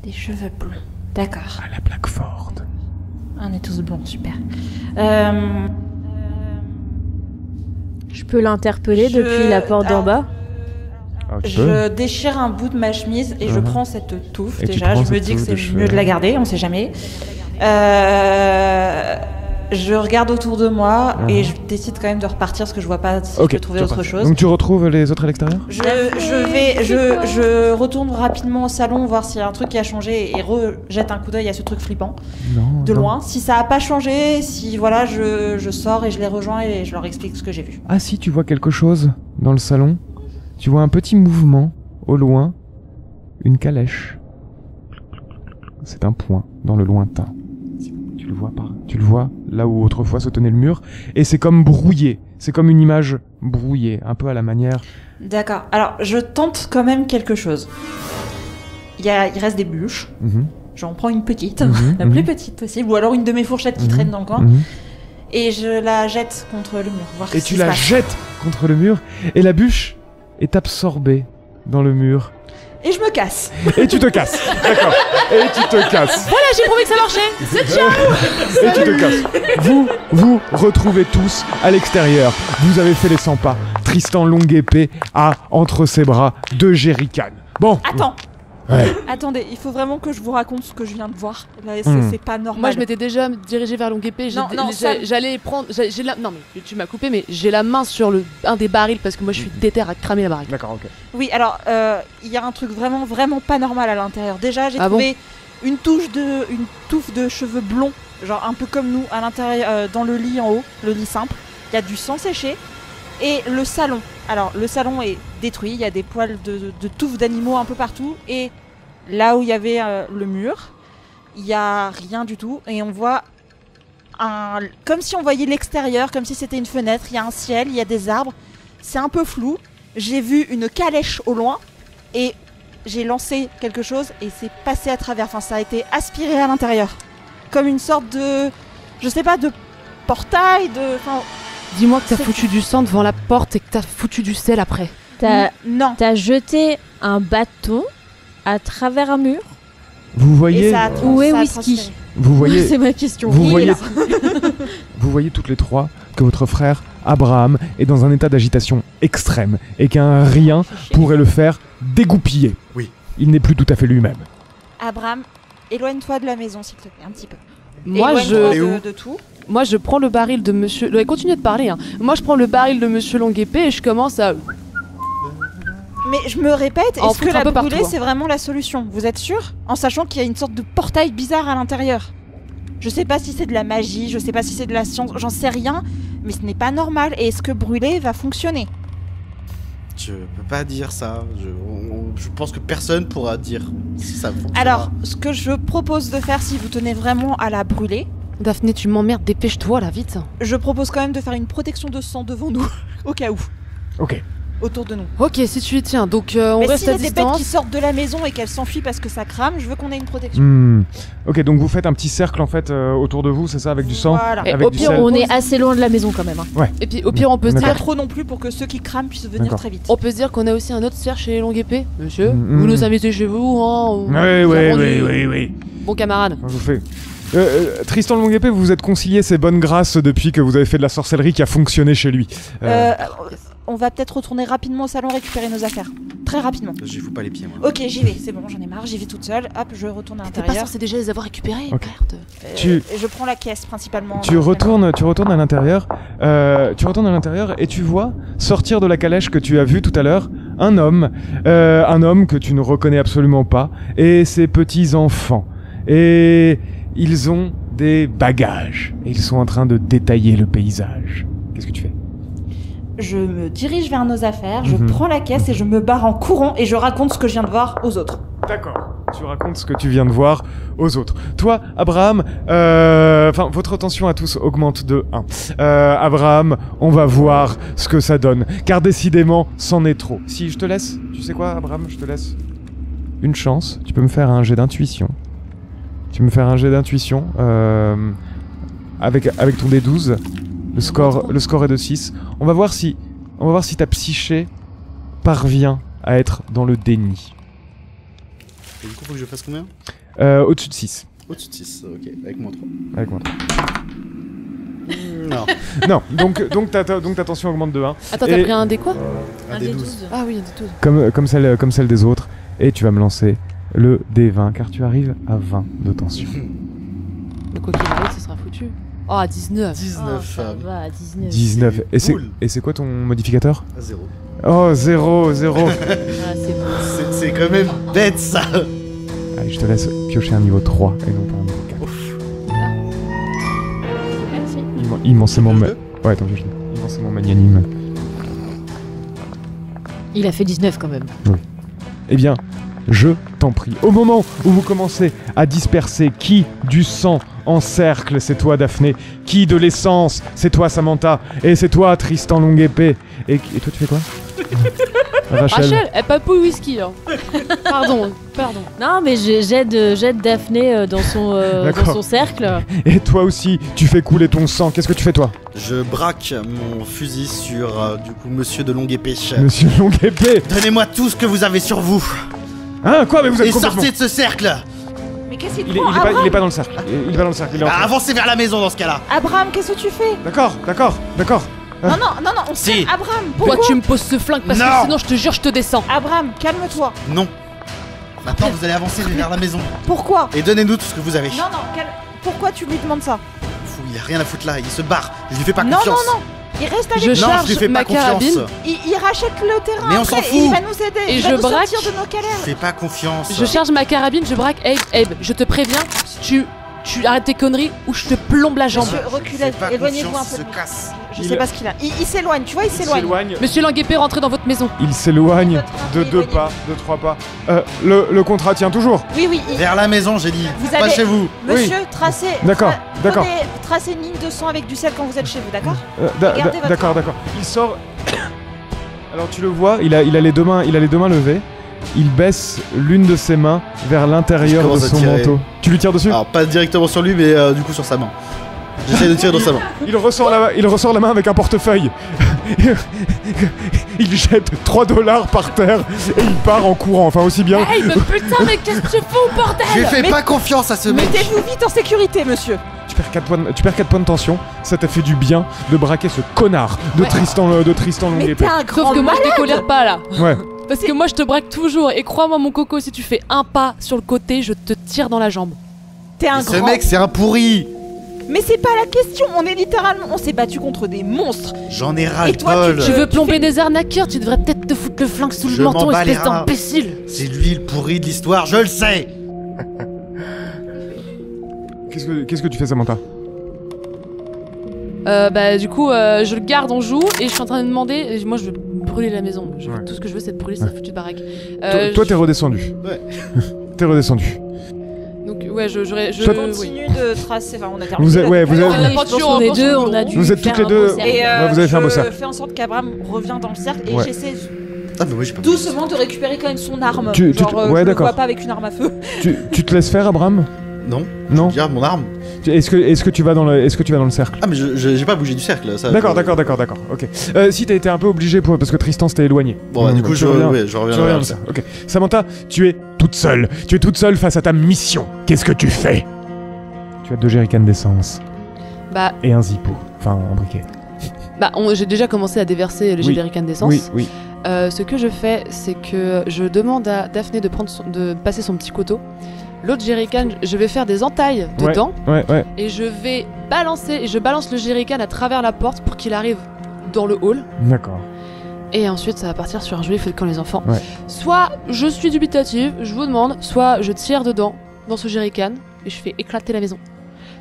S5: Des cheveux blonds. D'accord.
S1: À la Blackford.
S5: On est tous blonds, super.
S3: Je peux l'interpeller depuis la porte d'en bas.
S1: Ah,
S5: je déchire un bout de ma chemise et je prends cette touffe.
S1: Et
S5: déjà, je me dis que c'est mieux de la garder, on sait jamais. Je regarde autour de moi et je décide quand même de repartir parce que je vois pas si je peux trouver autre chose.
S1: Donc tu retrouves les autres à l'extérieur?
S5: Je retourne rapidement au salon voir s'il y a un truc qui a changé et rejette un coup d'œil à ce truc flippant de loin. Si ça a pas changé, si voilà, je sors et je les rejoins et je leur explique ce que j'ai vu.
S1: Ah si, tu vois quelque chose dans le salon. Tu vois un petit mouvement au loin, une calèche. C'est un point dans le lointain. Tu le vois pas? Tu le vois là où autrefois se tenait le mur, et c'est comme brouillé. C'est comme une image brouillée, un peu à la manière.
S5: D'accord. Alors je tente quand même quelque chose. Il reste des bûches. J'en prends une petite, la plus petite possible, ou alors une de mes fourchettes qui traîne dans le coin. Et je la jette contre le mur. Voir
S1: et tu la jettes contre le mur, et la bûche est absorbée dans le mur.
S5: Et je me casse.
S1: Et tu te casses. D'accord. Et tu te casses.
S2: Voilà, j'ai prouvé que ça marchait. C'est ciao.
S1: Et tu te casses. Vous retrouvez tous à l'extérieur. Vous avez fait les 100 pas. Tristan longue épée a entre ses bras 2 jerrycans. Bon.
S5: Attends.
S1: Ouais.
S5: Attendez, il faut vraiment que je vous raconte ce que je viens de voir. Là, c'est pas normal.
S2: Moi, je m'étais déjà dirigée vers Longue Épée. J'allais prendre. Non, mais tu m'as coupé, mais j'ai la main sur un des barils parce que moi, je suis déter à cramer la baril.
S1: D'accord, ok.
S5: Oui, alors, il y a un truc vraiment, vraiment pas normal à l'intérieur. Déjà, j'ai trouvé une touffe de cheveux blonds, genre un peu comme nous, à l'intérieur, dans le lit en haut, le lit simple. Il y a du sang séché. Et le salon. Alors, le salon est détruit. Il y a des poils de touffes d'animaux un peu partout. Et là où il y avait le mur, il n'y a rien du tout. Et on voit comme si on voyait l'extérieur, comme si c'était une fenêtre. Il y a un ciel, il y a des arbres. C'est un peu flou. J'ai vu une calèche au loin. Et j'ai lancé quelque chose et c'est passé à travers. Enfin, ça a été aspiré à l'intérieur. Comme une sorte de... Je sais pas, de portail, de... Enfin,
S2: dis-moi que t'as foutu du sang devant la porte et que t'as foutu du sel après.
S5: Non.
S3: T'as jeté un bâton à travers un mur.
S1: Vous
S5: Et
S1: voyez,
S5: ça a
S3: Où est
S5: ça a
S3: Whisky
S5: transféré.
S1: vous voyez,
S3: C'est ma question.
S1: vous
S3: Il est
S1: voyez,
S3: là.
S1: vous voyez toutes les trois que votre frère Abraham est dans un état d'agitation extrême et qu'un rien pourrait le faire dégoupiller.
S4: Oui.
S1: Il n'est plus tout à fait lui-même.
S5: Abraham, éloigne-toi de la maison, s'il te plaît, un petit peu.
S2: Moi,
S5: Éloigne-toi
S2: je...
S5: de tout.
S2: Moi, je prends le baril de monsieur... Continuez de parler, hein. Moi, je prends le baril de monsieur Longue-Épée et je commence à...
S5: Mais je me répète,
S2: En
S5: est-ce que
S2: foutre un
S5: la
S2: peu
S5: brûler,
S2: partout, hein.
S5: c'est vraiment la solution? Vous êtes sûr? En sachant qu'il y a une sorte de portail bizarre à l'intérieur. Je sais pas si c'est de la magie, je sais pas si c'est de la science, j'en sais rien, mais ce n'est pas normal. Et est-ce que brûler va fonctionner?
S4: Je peux pas dire ça. Je pense que personne pourra dire si ça fonctionne.
S5: Alors, ce que je propose de faire, si vous tenez vraiment à la brûler,
S2: Daphné, tu m'emmerdes, dépêche-toi, là, vite.
S5: je propose quand même de faire une protection de sang devant nous, au cas où,
S1: Ok.
S5: autour de nous.
S2: Ok, si tu y tiens, donc on
S5: Mais
S2: reste
S5: s'il y
S2: à
S5: a des bêtes
S2: distance.
S5: qui sortent de la maison et qu'elles s'enfuient parce que ça crame, je veux qu'on ait une protection.
S1: Ok, donc vous faites un petit cercle en fait autour de vous, c'est ça, avec du sang.
S5: Voilà.
S2: Et
S1: avec
S2: au
S1: du
S2: pire,
S1: sel.
S3: On est assez loin de la maison quand même. Hein.
S2: Et puis, au pire, on peut se
S5: Pas
S1: D'accord.
S2: dire...
S5: trop non plus pour que ceux qui crament puissent venir
S1: D'accord.
S5: très vite.
S2: On peut se dire qu'on a aussi un autre cerf chez Longue-Épée. Monsieur,
S1: Mm,
S2: vous
S1: mm.
S2: nous invitez chez vous, hein on-
S1: Oui,
S2: on
S1: oui,
S2: a rendu-
S1: oui.
S2: Bon camarade.
S1: Je vous fais. Tristan Longue-Épée, vous vous êtes concilié ses bonnes grâces depuis que vous avez fait de la sorcellerie qui a fonctionné chez lui.
S5: On va peut-être retourner rapidement au salon récupérer nos affaires. Très rapidement.
S4: J'y fous pas les pieds, moi.
S5: Ok, j'y vais, c'est bon, j'en ai marre, j'y vais toute seule. Hop, je retourne à
S2: T'es pas
S5: l'intérieur.
S2: censé déjà les avoir récupérés,
S1: Ok.
S2: merde.
S1: Tu-
S5: Et je prends la caisse principalement.
S1: Tu retournes à l'intérieur. Et tu vois sortir de la calèche que tu as vue tout à l'heure un homme que tu ne reconnais absolument pas et ses petits enfants. Et ils ont des bagages et ils sont en train de détailler le paysage. Qu'est-ce que tu fais?
S5: Je me dirige vers nos affaires, je
S1: Mhm.
S5: prends la caisse et je me barre en courant et je raconte ce que je viens de voir aux autres.
S1: D'accord. Tu racontes ce que tu viens de voir aux autres. Toi, Abraham, votre tension à tous augmente de 1. Abraham, on va voir ce que ça donne. Car décidément, c'en est trop. Si je te laisse, tu sais quoi, Abraham, je te laisse une chance. Tu peux me faire un jet d'intuition. Avec ton D12. Le score est de 6. On va voir si ta psyché parvient à être dans le déni.
S4: Et du coup, faut que je fasse combien?
S1: Au-dessus de 6.
S4: Au-dessus de 6, ok. Avec moi 3.
S1: Avec moi.
S4: Non.
S1: Non, donc ta tension augmente de 1.
S2: Attends,
S1: Et-
S2: t'as pris un dé quoi?
S4: Un des 12.
S2: Ah oui, un dé 12.
S1: Comme celle des autres. Et tu vas me lancer le D20, car tu arrives à 20 de tension.
S2: Mais quoi qu'il arrive, ce sera foutu. Oh, à 19.
S4: 19.
S3: ça va, 19.
S1: 19.
S4: Cool.
S1: Et c'est quoi ton modificateur?
S4: 0.
S1: Oh, 0, 0.
S3: Ah, c'est bon.
S4: C'est quand même bête, ça.
S1: Allez, je te laisse piocher un niveau 3 et non pas un niveau 4.
S3: Merci.
S1: Immensément...
S4: Pioche
S1: Ouais, attends, pioche 2. Immensément magnanime.
S3: Il a fait 19 quand même.
S1: Eh bien, je t'en prie. Au moment où vous commencez à disperser qui du sang en cercle, c'est toi Daphné. Qui de l'essence, c'est toi Samantha. Et c'est toi Tristan Longue-Épée. Et toi tu fais quoi?
S2: Rachel, elle papouille whisky, hein. Pardon.
S3: Non, mais j'aide Daphné dans
S1: D'accord.
S3: son cercle.
S1: Et toi aussi, tu fais couler ton sang. Qu'est-ce que tu fais toi?
S4: Je braque mon fusil sur, du coup, monsieur de longue épée.
S1: Monsieur Longue-Épée.
S4: Donnez-moi tout ce que vous avez sur vous.
S1: Hein, quoi? Mais vous êtes
S4: Et
S1: complètement...
S4: sortez de ce cercle.
S5: Mais qu'est-ce qu'il
S1: Il
S5: te
S1: est,
S5: prend,
S1: il est pas,
S5: Abraham
S1: il est pas dans le cercle. Il est pas dans le cercle. Il est en train-
S4: Avancez vers la maison dans ce cas-là.
S5: Abraham, qu'est-ce que tu fais?
S1: D'accord.
S5: Non, on se
S4: Si.
S5: calme. Abraham,
S2: Toi,
S5: pourquoi?
S2: tu me poses ce flingue parce
S4: Non.
S2: que sinon, je te jure, je te descends.
S5: Abraham, calme-toi.
S4: Non. Maintenant, vous allez avancer vers la maison.
S5: Pourquoi?
S4: Et donnez-nous tout ce que vous avez.
S5: Non, calme. Pourquoi tu lui demandes ça?
S4: Fou, il a rien à foutre là. Il se barre. Je lui fais pas
S5: Non,
S4: confiance.
S5: non. Il reste avec
S2: Je
S5: nous.
S4: Non,
S2: charge
S4: je lui fais
S2: ma
S4: pas confiance.
S2: carabine.
S5: Il rachète le terrain.
S4: Mais on
S5: après,
S4: s'en fout.
S5: Il va nous aider.
S2: Et
S5: il va
S2: je
S5: nous
S2: braque.
S5: sortir de nos
S4: Je
S5: galères.
S4: fais pas confiance.
S2: Je charge ma carabine, je braque. Abe, je te préviens, si tu arrêtes tes conneries ou je te plombe la jambe.
S5: Monsieur,
S4: Je
S5: reculez,
S4: fais pas
S5: éloignez-vous un
S4: confiance,
S5: peu.
S4: il se casse.
S5: Je sais pas ce qu'il a. Il s'éloigne, tu vois, il s'éloigne.
S2: Monsieur Longue-Épée, rentrez dans votre maison.
S1: Il s'éloigne de
S5: Votre
S1: 2
S5: éloignez.
S1: pas, de 3 pas. Le contrat tient toujours.
S5: Oui.
S4: Vers la maison, j'ai dit.
S5: Vous
S4: Pas
S5: avez-
S4: chez vous.
S5: Monsieur, tracez.
S1: D'accord, d'accord.
S5: Tracez une ligne de sang avec du sel quand vous êtes chez vous, d'accord? Regardez votre
S1: D'accord. Il sort. Alors tu le vois, il a les deux mains levées. Il baisse l'une de ses mains vers l'intérieur
S4: Je
S1: de
S4: commence à
S1: son
S4: tirer.
S1: manteau. Tu lui tires dessus?
S4: Alors, pas directement sur lui, mais du coup sur sa main. J'essaie de tirer dans sa main.
S1: Il ressort la main avec un portefeuille. il jette 3 $ par terre et il part en courant. Enfin, aussi bien.
S2: Hey, mais putain, mais qu'est-ce que tu fous, bordel?
S4: Je fais pas confiance à ce mec.
S5: Mettez-vous vite en sécurité, monsieur.
S1: Tu perds 4 points de tension. Ça t'a fait du bien de braquer ce connard de Tristan
S5: Mais
S1: Longue-Épée.
S5: t'es un grand
S2: Sauf que moi, je
S5: malade.
S2: décolère pas, là.
S1: Ouais.
S2: Parce que moi, je te braque toujours. Et crois-moi, mon coco, si tu fais un pas sur le côté, je te tire dans la jambe.
S5: T'es un
S4: Ce
S5: grand...
S4: mec, c'est un pourri.
S5: Mais c'est pas la question, on est littéralement... On s'est battu contre des monstres.
S4: J'en ai
S5: Et toi,
S4: ras-le-bol.
S2: Tu veux plomber des arnaqueurs? Tu devrais peut-être te foutre le flingue sous
S4: Je
S2: le menton,
S4: m'en bats les
S2: espèce
S4: reins.
S2: d'imbécile.
S4: C'est lui le pourri de l'histoire, je le sais.
S1: Qu'est-ce que tu fais, Samantha?
S2: Bah du coup je le garde en joue et je suis en train de demander, moi je veux brûler la maison,
S1: Ouais.
S2: tout ce que je veux c'est de brûler cette foutue baraque.
S1: Toi, t'es redescendu.
S4: Ouais.
S1: T'es redescendu.
S2: Donc ouais je
S5: Je
S2: oui.
S5: continue de tracer, enfin on a terminé.
S1: Vous êtes, ouais, vous
S2: Alors,
S1: êtes,
S2: la
S3: Je pense
S2: peinture
S3: qu'on est
S2: encore
S3: deux,
S2: sur le
S3: on a
S2: bureau.
S3: dû
S1: Vous êtes
S3: faire
S1: toutes les
S3: un
S1: deux-
S3: beau cercle.
S5: Et
S1: Ouais, vous avez fait un beau
S5: je
S1: cercle.
S5: fais en sorte qu'Abraham revienne dans le cercle et
S1: Ouais.
S5: j'essaie
S4: Ah, mais moi, j'ai pas
S5: doucement de récupérer quand même son arme.
S1: Tu-
S5: Genre,
S1: ouais,
S5: je le
S1: d'accord.
S5: vois pas avec une arme à feu.
S1: tu te laisses faire, Abraham?
S4: Non.
S1: Non.
S4: Je garde mon arme.
S1: Est-ce que tu vas dans le cercle?
S4: Ah, mais j'ai pas bougé du cercle. Ça,
S1: D'accord. Ok. Si t'as été un peu obligé parce que Tristan s'était éloigné.
S4: Bon, bah, du coup, je reviens
S1: Tu
S4: vers
S1: reviens
S4: le
S1: ça. Ok. Samantha, tu es toute seule. Tu es toute seule face à ta mission. Qu'est-ce que tu fais? Tu as 2 jerrycans d'essence
S2: Bah,
S1: et un zippo. Enfin, un briquet.
S2: j'ai déjà commencé à déverser les
S1: Oui.
S2: jerrycans d'essence.
S1: Oui.
S2: Ce que je fais c'est que je demande à Daphné de passer son petit couteau. L'autre jerrycan, je vais faire des entailles dedans
S1: Ouais.
S2: et je balance le jerrycan à travers la porte pour qu'il arrive dans le hall.
S1: D'accord.
S2: Et ensuite, ça va partir sur un joli feu de camp, les enfants.
S1: Ouais.
S2: Soit je suis dubitative, je vous demande, soit je tire dedans, dans ce jerrycan, et je fais éclater la maison.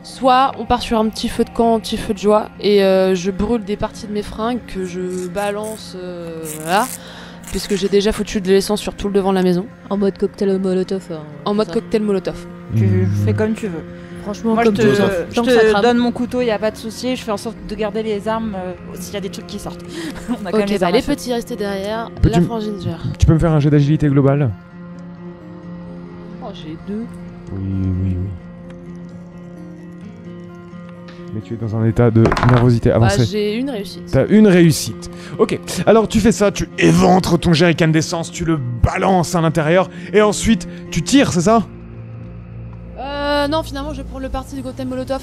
S2: Soit on part sur un petit feu de camp, un petit feu de joie, et je brûle des parties de mes fringues que je balance, voilà, puisque j'ai déjà foutu de l'essence sur tout le devant de la maison,
S3: En mode cocktail molotov.
S2: en mode cocktail molotov.
S5: Tu fais comme tu veux.
S3: Franchement,
S5: Moi,
S3: comme
S5: je
S3: tu veux.
S5: te,
S3: Tant que ça crame.
S5: donne mon couteau, y a pas de souci. Je fais en sorte de garder les armes s'il y a des trucs qui sortent. On a quand même
S2: Ok,
S5: les
S2: bah
S5: armes à
S2: les
S5: feu.
S2: petits restez derrière,
S1: Peux-tu
S2: la
S1: m-
S2: frangine gère.
S1: Tu peux me faire un jet d'agilité global?
S2: Oh, j'ai 2.
S1: Oui. Mais tu es dans un état de nervosité
S2: Bah,
S1: avancée.
S2: j'ai une réussite.
S1: T'as une réussite. Ok, alors tu fais ça, tu éventres ton jerrycan d'essence, tu le balances à l'intérieur, et ensuite tu tires, c'est ça?
S2: Non, finalement, je prends le parti du cocktail molotov.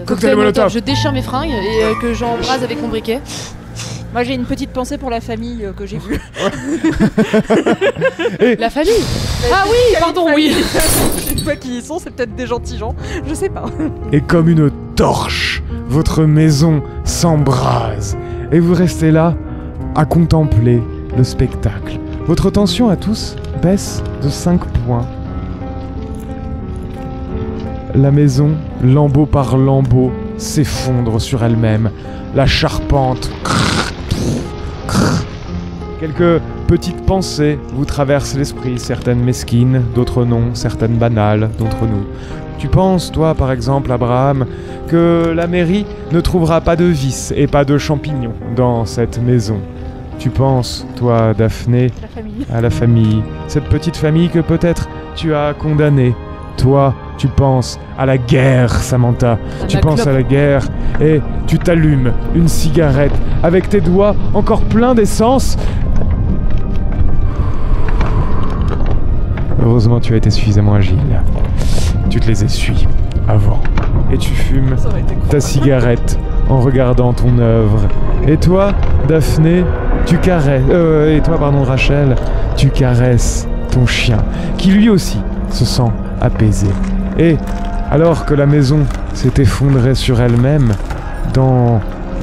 S1: Cocktail molotov.
S2: Je déchire mes fringues et que j'embrase avec mon briquet.
S5: Moi, j'ai une petite pensée pour la famille que j'ai vue.
S2: La famille. Ah oui, pardon, oui.
S5: Je sais pas qui ils sont, c'est peut-être des gentils gens. Je sais pas.
S1: Et comme une torche, votre maison s'embrase, et vous restez là à contempler le spectacle. Votre tension à tous baisse de 5 points. La maison, lambeau par lambeau, s'effondre sur elle-même. La charpente. Quelques petites pensées vous traversent l'esprit, certaines mesquines, d'autres non, certaines banales, d'entre nous. Tu penses, toi, par exemple, Abraham, que la mairie ne trouvera pas de vis et pas de champignons dans cette maison. Tu penses, toi, Daphné,
S5: La famille.
S1: à la famille, cette petite famille que peut-être tu as condamnée. Toi, tu penses à la guerre, Samantha. Tu penses à la guerre et tu t'allumes une cigarette avec tes doigts encore pleins d'essence. Heureusement, tu as été suffisamment agile. Tu te les essuies avant et tu fumes
S5: Ça aurait été cool.
S1: ta cigarette en regardant ton œuvre. Et toi, Daphné, tu caresses... et toi, pardon, Rachel, tu caresses ton chien, qui lui aussi se sent apaisé. Et alors que la maison s'est effondrée sur elle-même, dans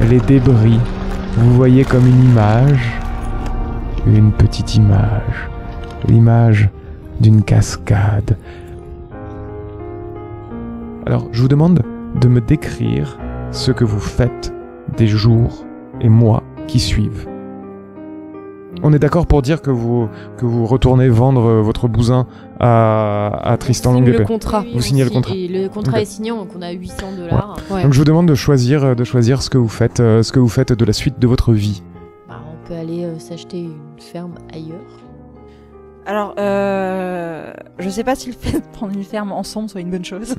S1: les débris, vous voyez comme une petite image, l'image d'une cascade. Alors, je vous demande de me décrire ce que vous faites des jours et mois qui suivent. On est d'accord pour dire que vous retournez vendre votre bousin à Tristan
S2: Signe
S1: Longue-Épée.
S2: le contrat.
S3: Oui,
S1: Vous
S3: on
S1: signez le
S3: signe-
S1: contrat.
S3: Et le contrat
S1: Ok.
S3: est signé, donc on a $800.
S2: Ouais.
S1: Donc je vous demande de choisir ce que vous faites de la suite de votre vie.
S3: Bah, on peut aller s'acheter une ferme ailleurs.
S5: Alors, je sais pas si le fait de prendre une ferme ensemble soit une bonne chose.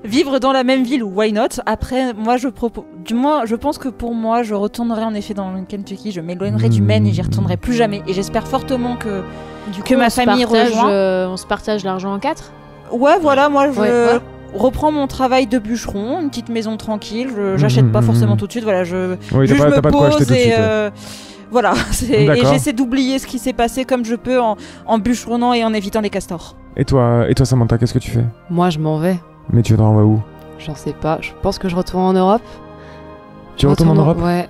S5: Vivre dans la même ville, why not? Après, moi, je pense que pour moi, je retournerai en effet dans le Kentucky, je m'éloignerai du Maine et j'y retournerai plus jamais. Et j'espère fortement que ma famille rejoint.
S3: On se partage l'argent en 4.
S5: Ouais, voilà, moi, je reprends mon travail de bûcheron, une petite maison tranquille, j'achète pas forcément tout de suite, voilà, je me pose et... Voilà, et j'essaie d'oublier ce qui s'est passé comme je peux en bûcheronnant et en évitant les castors.
S1: Et toi Samantha, qu'est-ce que tu fais?
S2: Moi, je m'en vais.
S1: Mais tu te renvoies où?
S2: J'en sais pas. Je pense que je retourne en Europe.
S1: Tu retournes en Europe?
S2: Ouais.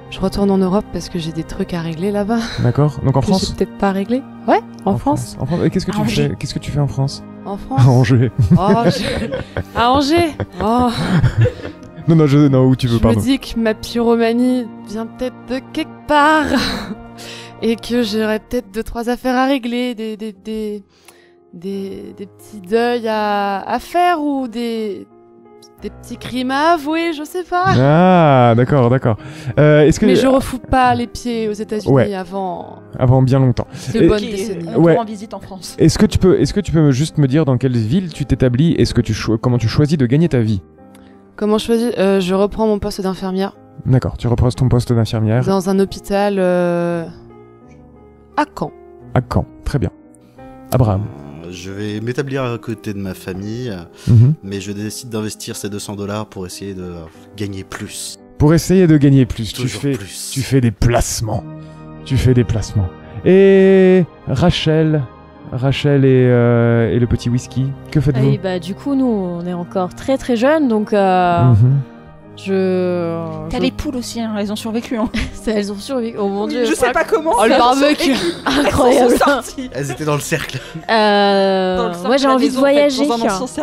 S2: Je retourne en Europe parce que j'ai des trucs à régler là-bas.
S1: D'accord. Donc en France?
S2: J'ai peut-être pas réglé. Ouais, en France.
S1: En France. Et qu'est-ce que tu fais en France?
S2: En France.
S1: À Angers.
S2: À Angers. Oh.
S1: Non, où tu veux, pardon.
S2: Je me dis que ma pyromanie vient peut-être de quelque part et que j'aurais peut-être 2-3 affaires à régler, des petits deuils à faire ou des petits crimes à avouer, je sais pas.
S1: Ah, d'accord. Est-ce que...
S2: Mais je refous pas les pieds aux États-Unis avant
S1: bien longtemps.
S2: De bonnes décennies.
S5: On prend en visite en France.
S1: Est-ce que tu peux juste me dire dans quelle ville tu t'établis et comment tu choisis de gagner ta vie?
S2: Comment je choisis? Je reprends mon poste d'infirmière.
S1: D'accord, tu reprends ton poste d'infirmière.
S2: Dans un hôpital à Caen.
S1: À Caen, très bien. Abraham.
S4: Je vais m'établir à côté de ma famille, mais je décide d'investir ces $200 pour essayer de gagner plus.
S1: Pour essayer de gagner plus, tu fais des placements. Et Rachel et le petit whisky, que faites-vous?
S3: Et bah du coup nous on est encore très très jeunes donc
S5: T'as les poules aussi, hein, elles ont survécu. Hein.
S3: Elles ont survécu. Oh mon dieu.
S5: Je sais pas comment.
S2: Oh le barbecue.
S3: Incroyable.
S4: Elles étaient dans le cercle.
S3: Moi j'ai envie de voyager.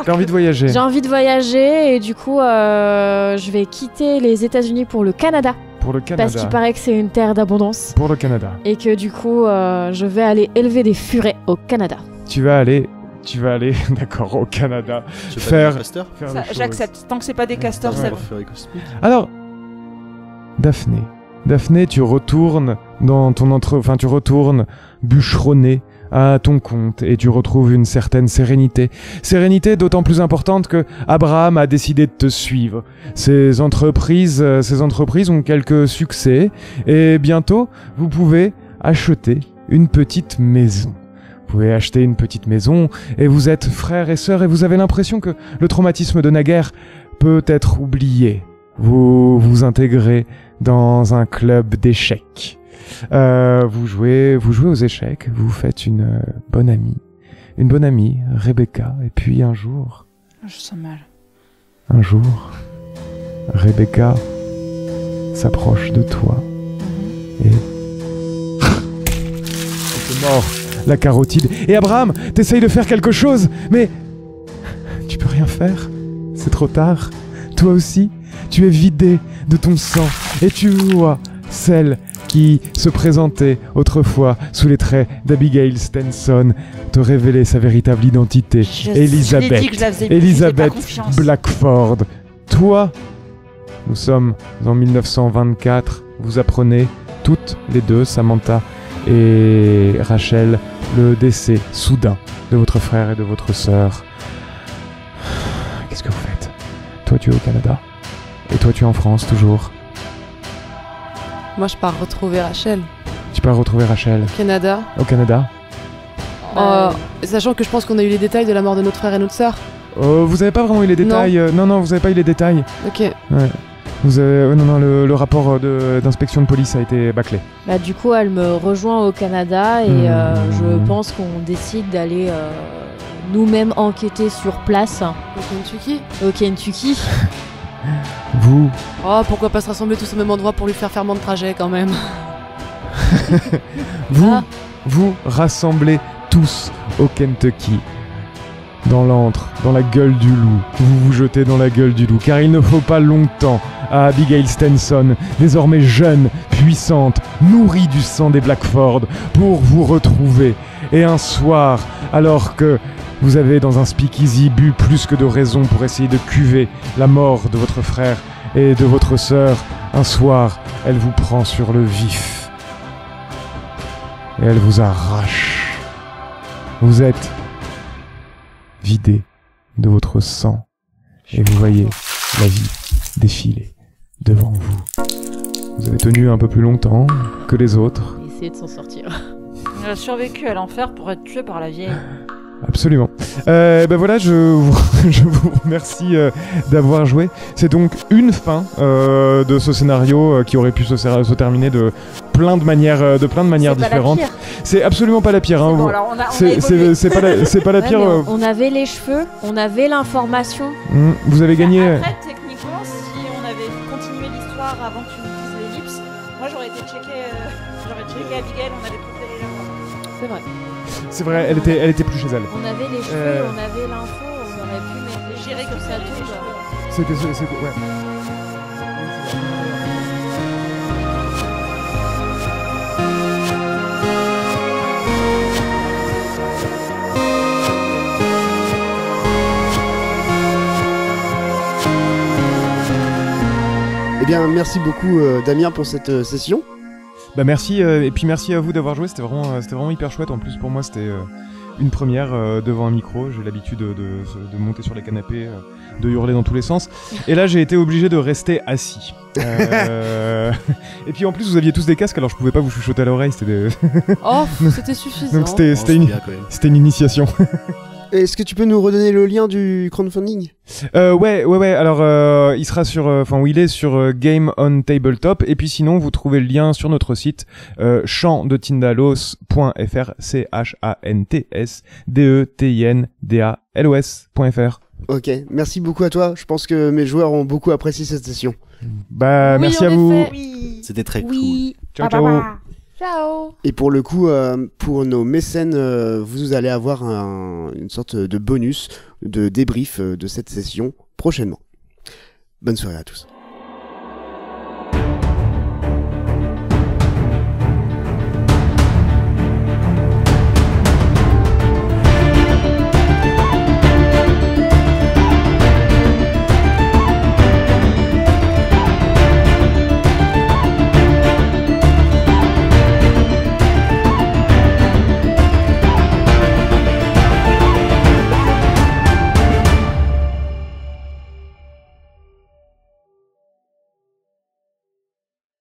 S1: T'as envie de voyager?
S3: J'ai envie de voyager et du coup je vais quitter les États-Unis pour le Canada.
S1: Pour le Canada.
S3: Parce qu'il paraît que c'est une terre d'abondance.
S1: Pour le Canada.
S3: Et que du coup je vais aller élever des furets au Canada.
S1: Tu vas aller, d'accord, au Canada. Faire
S5: j'accepte. Tant que c'est pas des castors, ça va.
S1: Alors, Daphné, tu retournes tu retournes bûcheronner à ton compte et tu retrouves une certaine sérénité. Sérénité d'autant plus importante que Abraham a décidé de te suivre. Ces entreprises ont quelques succès et bientôt vous pouvez acheter une petite maison. Vous pouvez acheter une petite maison et vous êtes frères et sœurs et vous avez l'impression que le traumatisme de naguère peut être oublié. Vous vous intégrez dans un club d'échecs. Vous jouez aux échecs, vous faites une bonne amie, Rebecca, et puis un jour...
S5: Je sens mal.
S1: Un jour, Rebecca s'approche de toi et... Elle te mord la carotide. Et Abraham, t'essayes de faire quelque chose, mais... Tu peux rien faire. C'est trop tard. Toi aussi, tu es vidé de ton sang et tu vois celle qui se présentait autrefois sous les traits d'Abigail Stenson te révéler sa véritable identité. Elizabeth Blackford. Toi, nous sommes en 1924. Vous apprenez toutes les deux, Samantha et Rachel, le décès soudain de votre frère et de votre sœur. Qu'est-ce que vous faites? Toi, tu es au Canada. Et toi, tu es en France, toujours.
S2: Moi, je pars retrouver Rachel.
S1: Tu pars retrouver Rachel. Au Canada.
S2: Sachant que je pense qu'on a eu les détails de la mort de notre frère et notre sœur.
S1: Vous avez pas vraiment eu les détails. Non, vous avez pas eu les détails.
S2: Ok.
S1: Ouais. Vous avez... non, le rapport d'inspection de police a été bâclé.
S3: Bah, du coup, elle me rejoint au Canada et je pense qu'on décide d'aller nous-mêmes enquêter sur place. Au Kentucky.
S1: Vous...
S2: Oh, pourquoi pas se rassembler tous au même endroit pour lui faire moins de trajet quand même.
S1: Vous rassemblez tous au Kentucky. Dans l'antre, dans la gueule du loup. Vous vous jetez dans la gueule du loup, car il ne faut pas longtemps à Abigail Stenson, désormais jeune, puissante, nourrie du sang des Blackford, pour vous retrouver. Et un soir, alors que vous avez dans un speakeasy bu plus que de raison pour essayer de cuver la mort de votre frère et de votre sœur, un soir, elle vous prend sur le vif. Et elle vous arrache Vous êtes vidé de votre sang et vous voyez la vie défiler devant vous. Vous avez tenu un peu plus longtemps que les autres.
S3: Essayez de s'en sortir.
S5: Elle a survécu à l'enfer pour être tuée par la vieille.
S1: Absolument. Ben voilà, je vous remercie d'avoir joué. C'est donc une fin de ce scénario qui aurait pu se terminer de plein de manières, différentes. C'est absolument pas la pire. Hein.
S5: Bon, alors
S1: c'est pas la pire.
S3: On avait les cheveux, on avait l'information.
S1: Vous avez gagné.
S5: Après, techniquement, si on avait continué l'histoire avant que tu nous dises l'ellipse, moi j'aurais checké Abigail, on avait tout télé là.
S3: C'est vrai.
S1: C'est vrai, elle était plus chez elle.
S3: On avait les cheveux, on avait l'info, on aurait pu mettre les
S5: J'ai récupéré les cheveux.
S1: C'était ouais.
S6: Eh bien, merci beaucoup Damien pour cette session.
S1: Bah merci, et puis merci à vous d'avoir joué, c'était vraiment hyper chouette. En plus pour moi c'était une première devant un micro. J'ai l'habitude de monter sur les canapés, de hurler dans tous les sens. Et là j'ai été obligé de rester assis. Et puis en plus vous aviez tous des casques, alors je pouvais pas vous chuchoter à l'oreille.
S2: Oh, c'était suffisant.
S1: Donc c'était une initiation.
S6: Est-ce que tu peux nous redonner le lien du crowdfunding ?
S1: Ouais. Alors, il sera où il est sur Game on Tabletop. Et puis sinon, vous trouvez le lien sur notre site chantdetindalos.fr, chantdetindalos.fr.
S6: Ok, merci beaucoup à toi. Je pense que mes joueurs ont beaucoup apprécié cette session.
S1: Bah,
S2: Oui,
S1: merci
S2: en
S1: à vous.
S2: effet.
S5: Oui.
S4: C'était très cool.
S3: Oui.
S1: Ciao, ciao.
S2: Ciao.
S6: Et pour le coup, pour nos mécènes, vous allez avoir une sorte de bonus, de débrief de cette session prochainement. Bonne soirée à tous.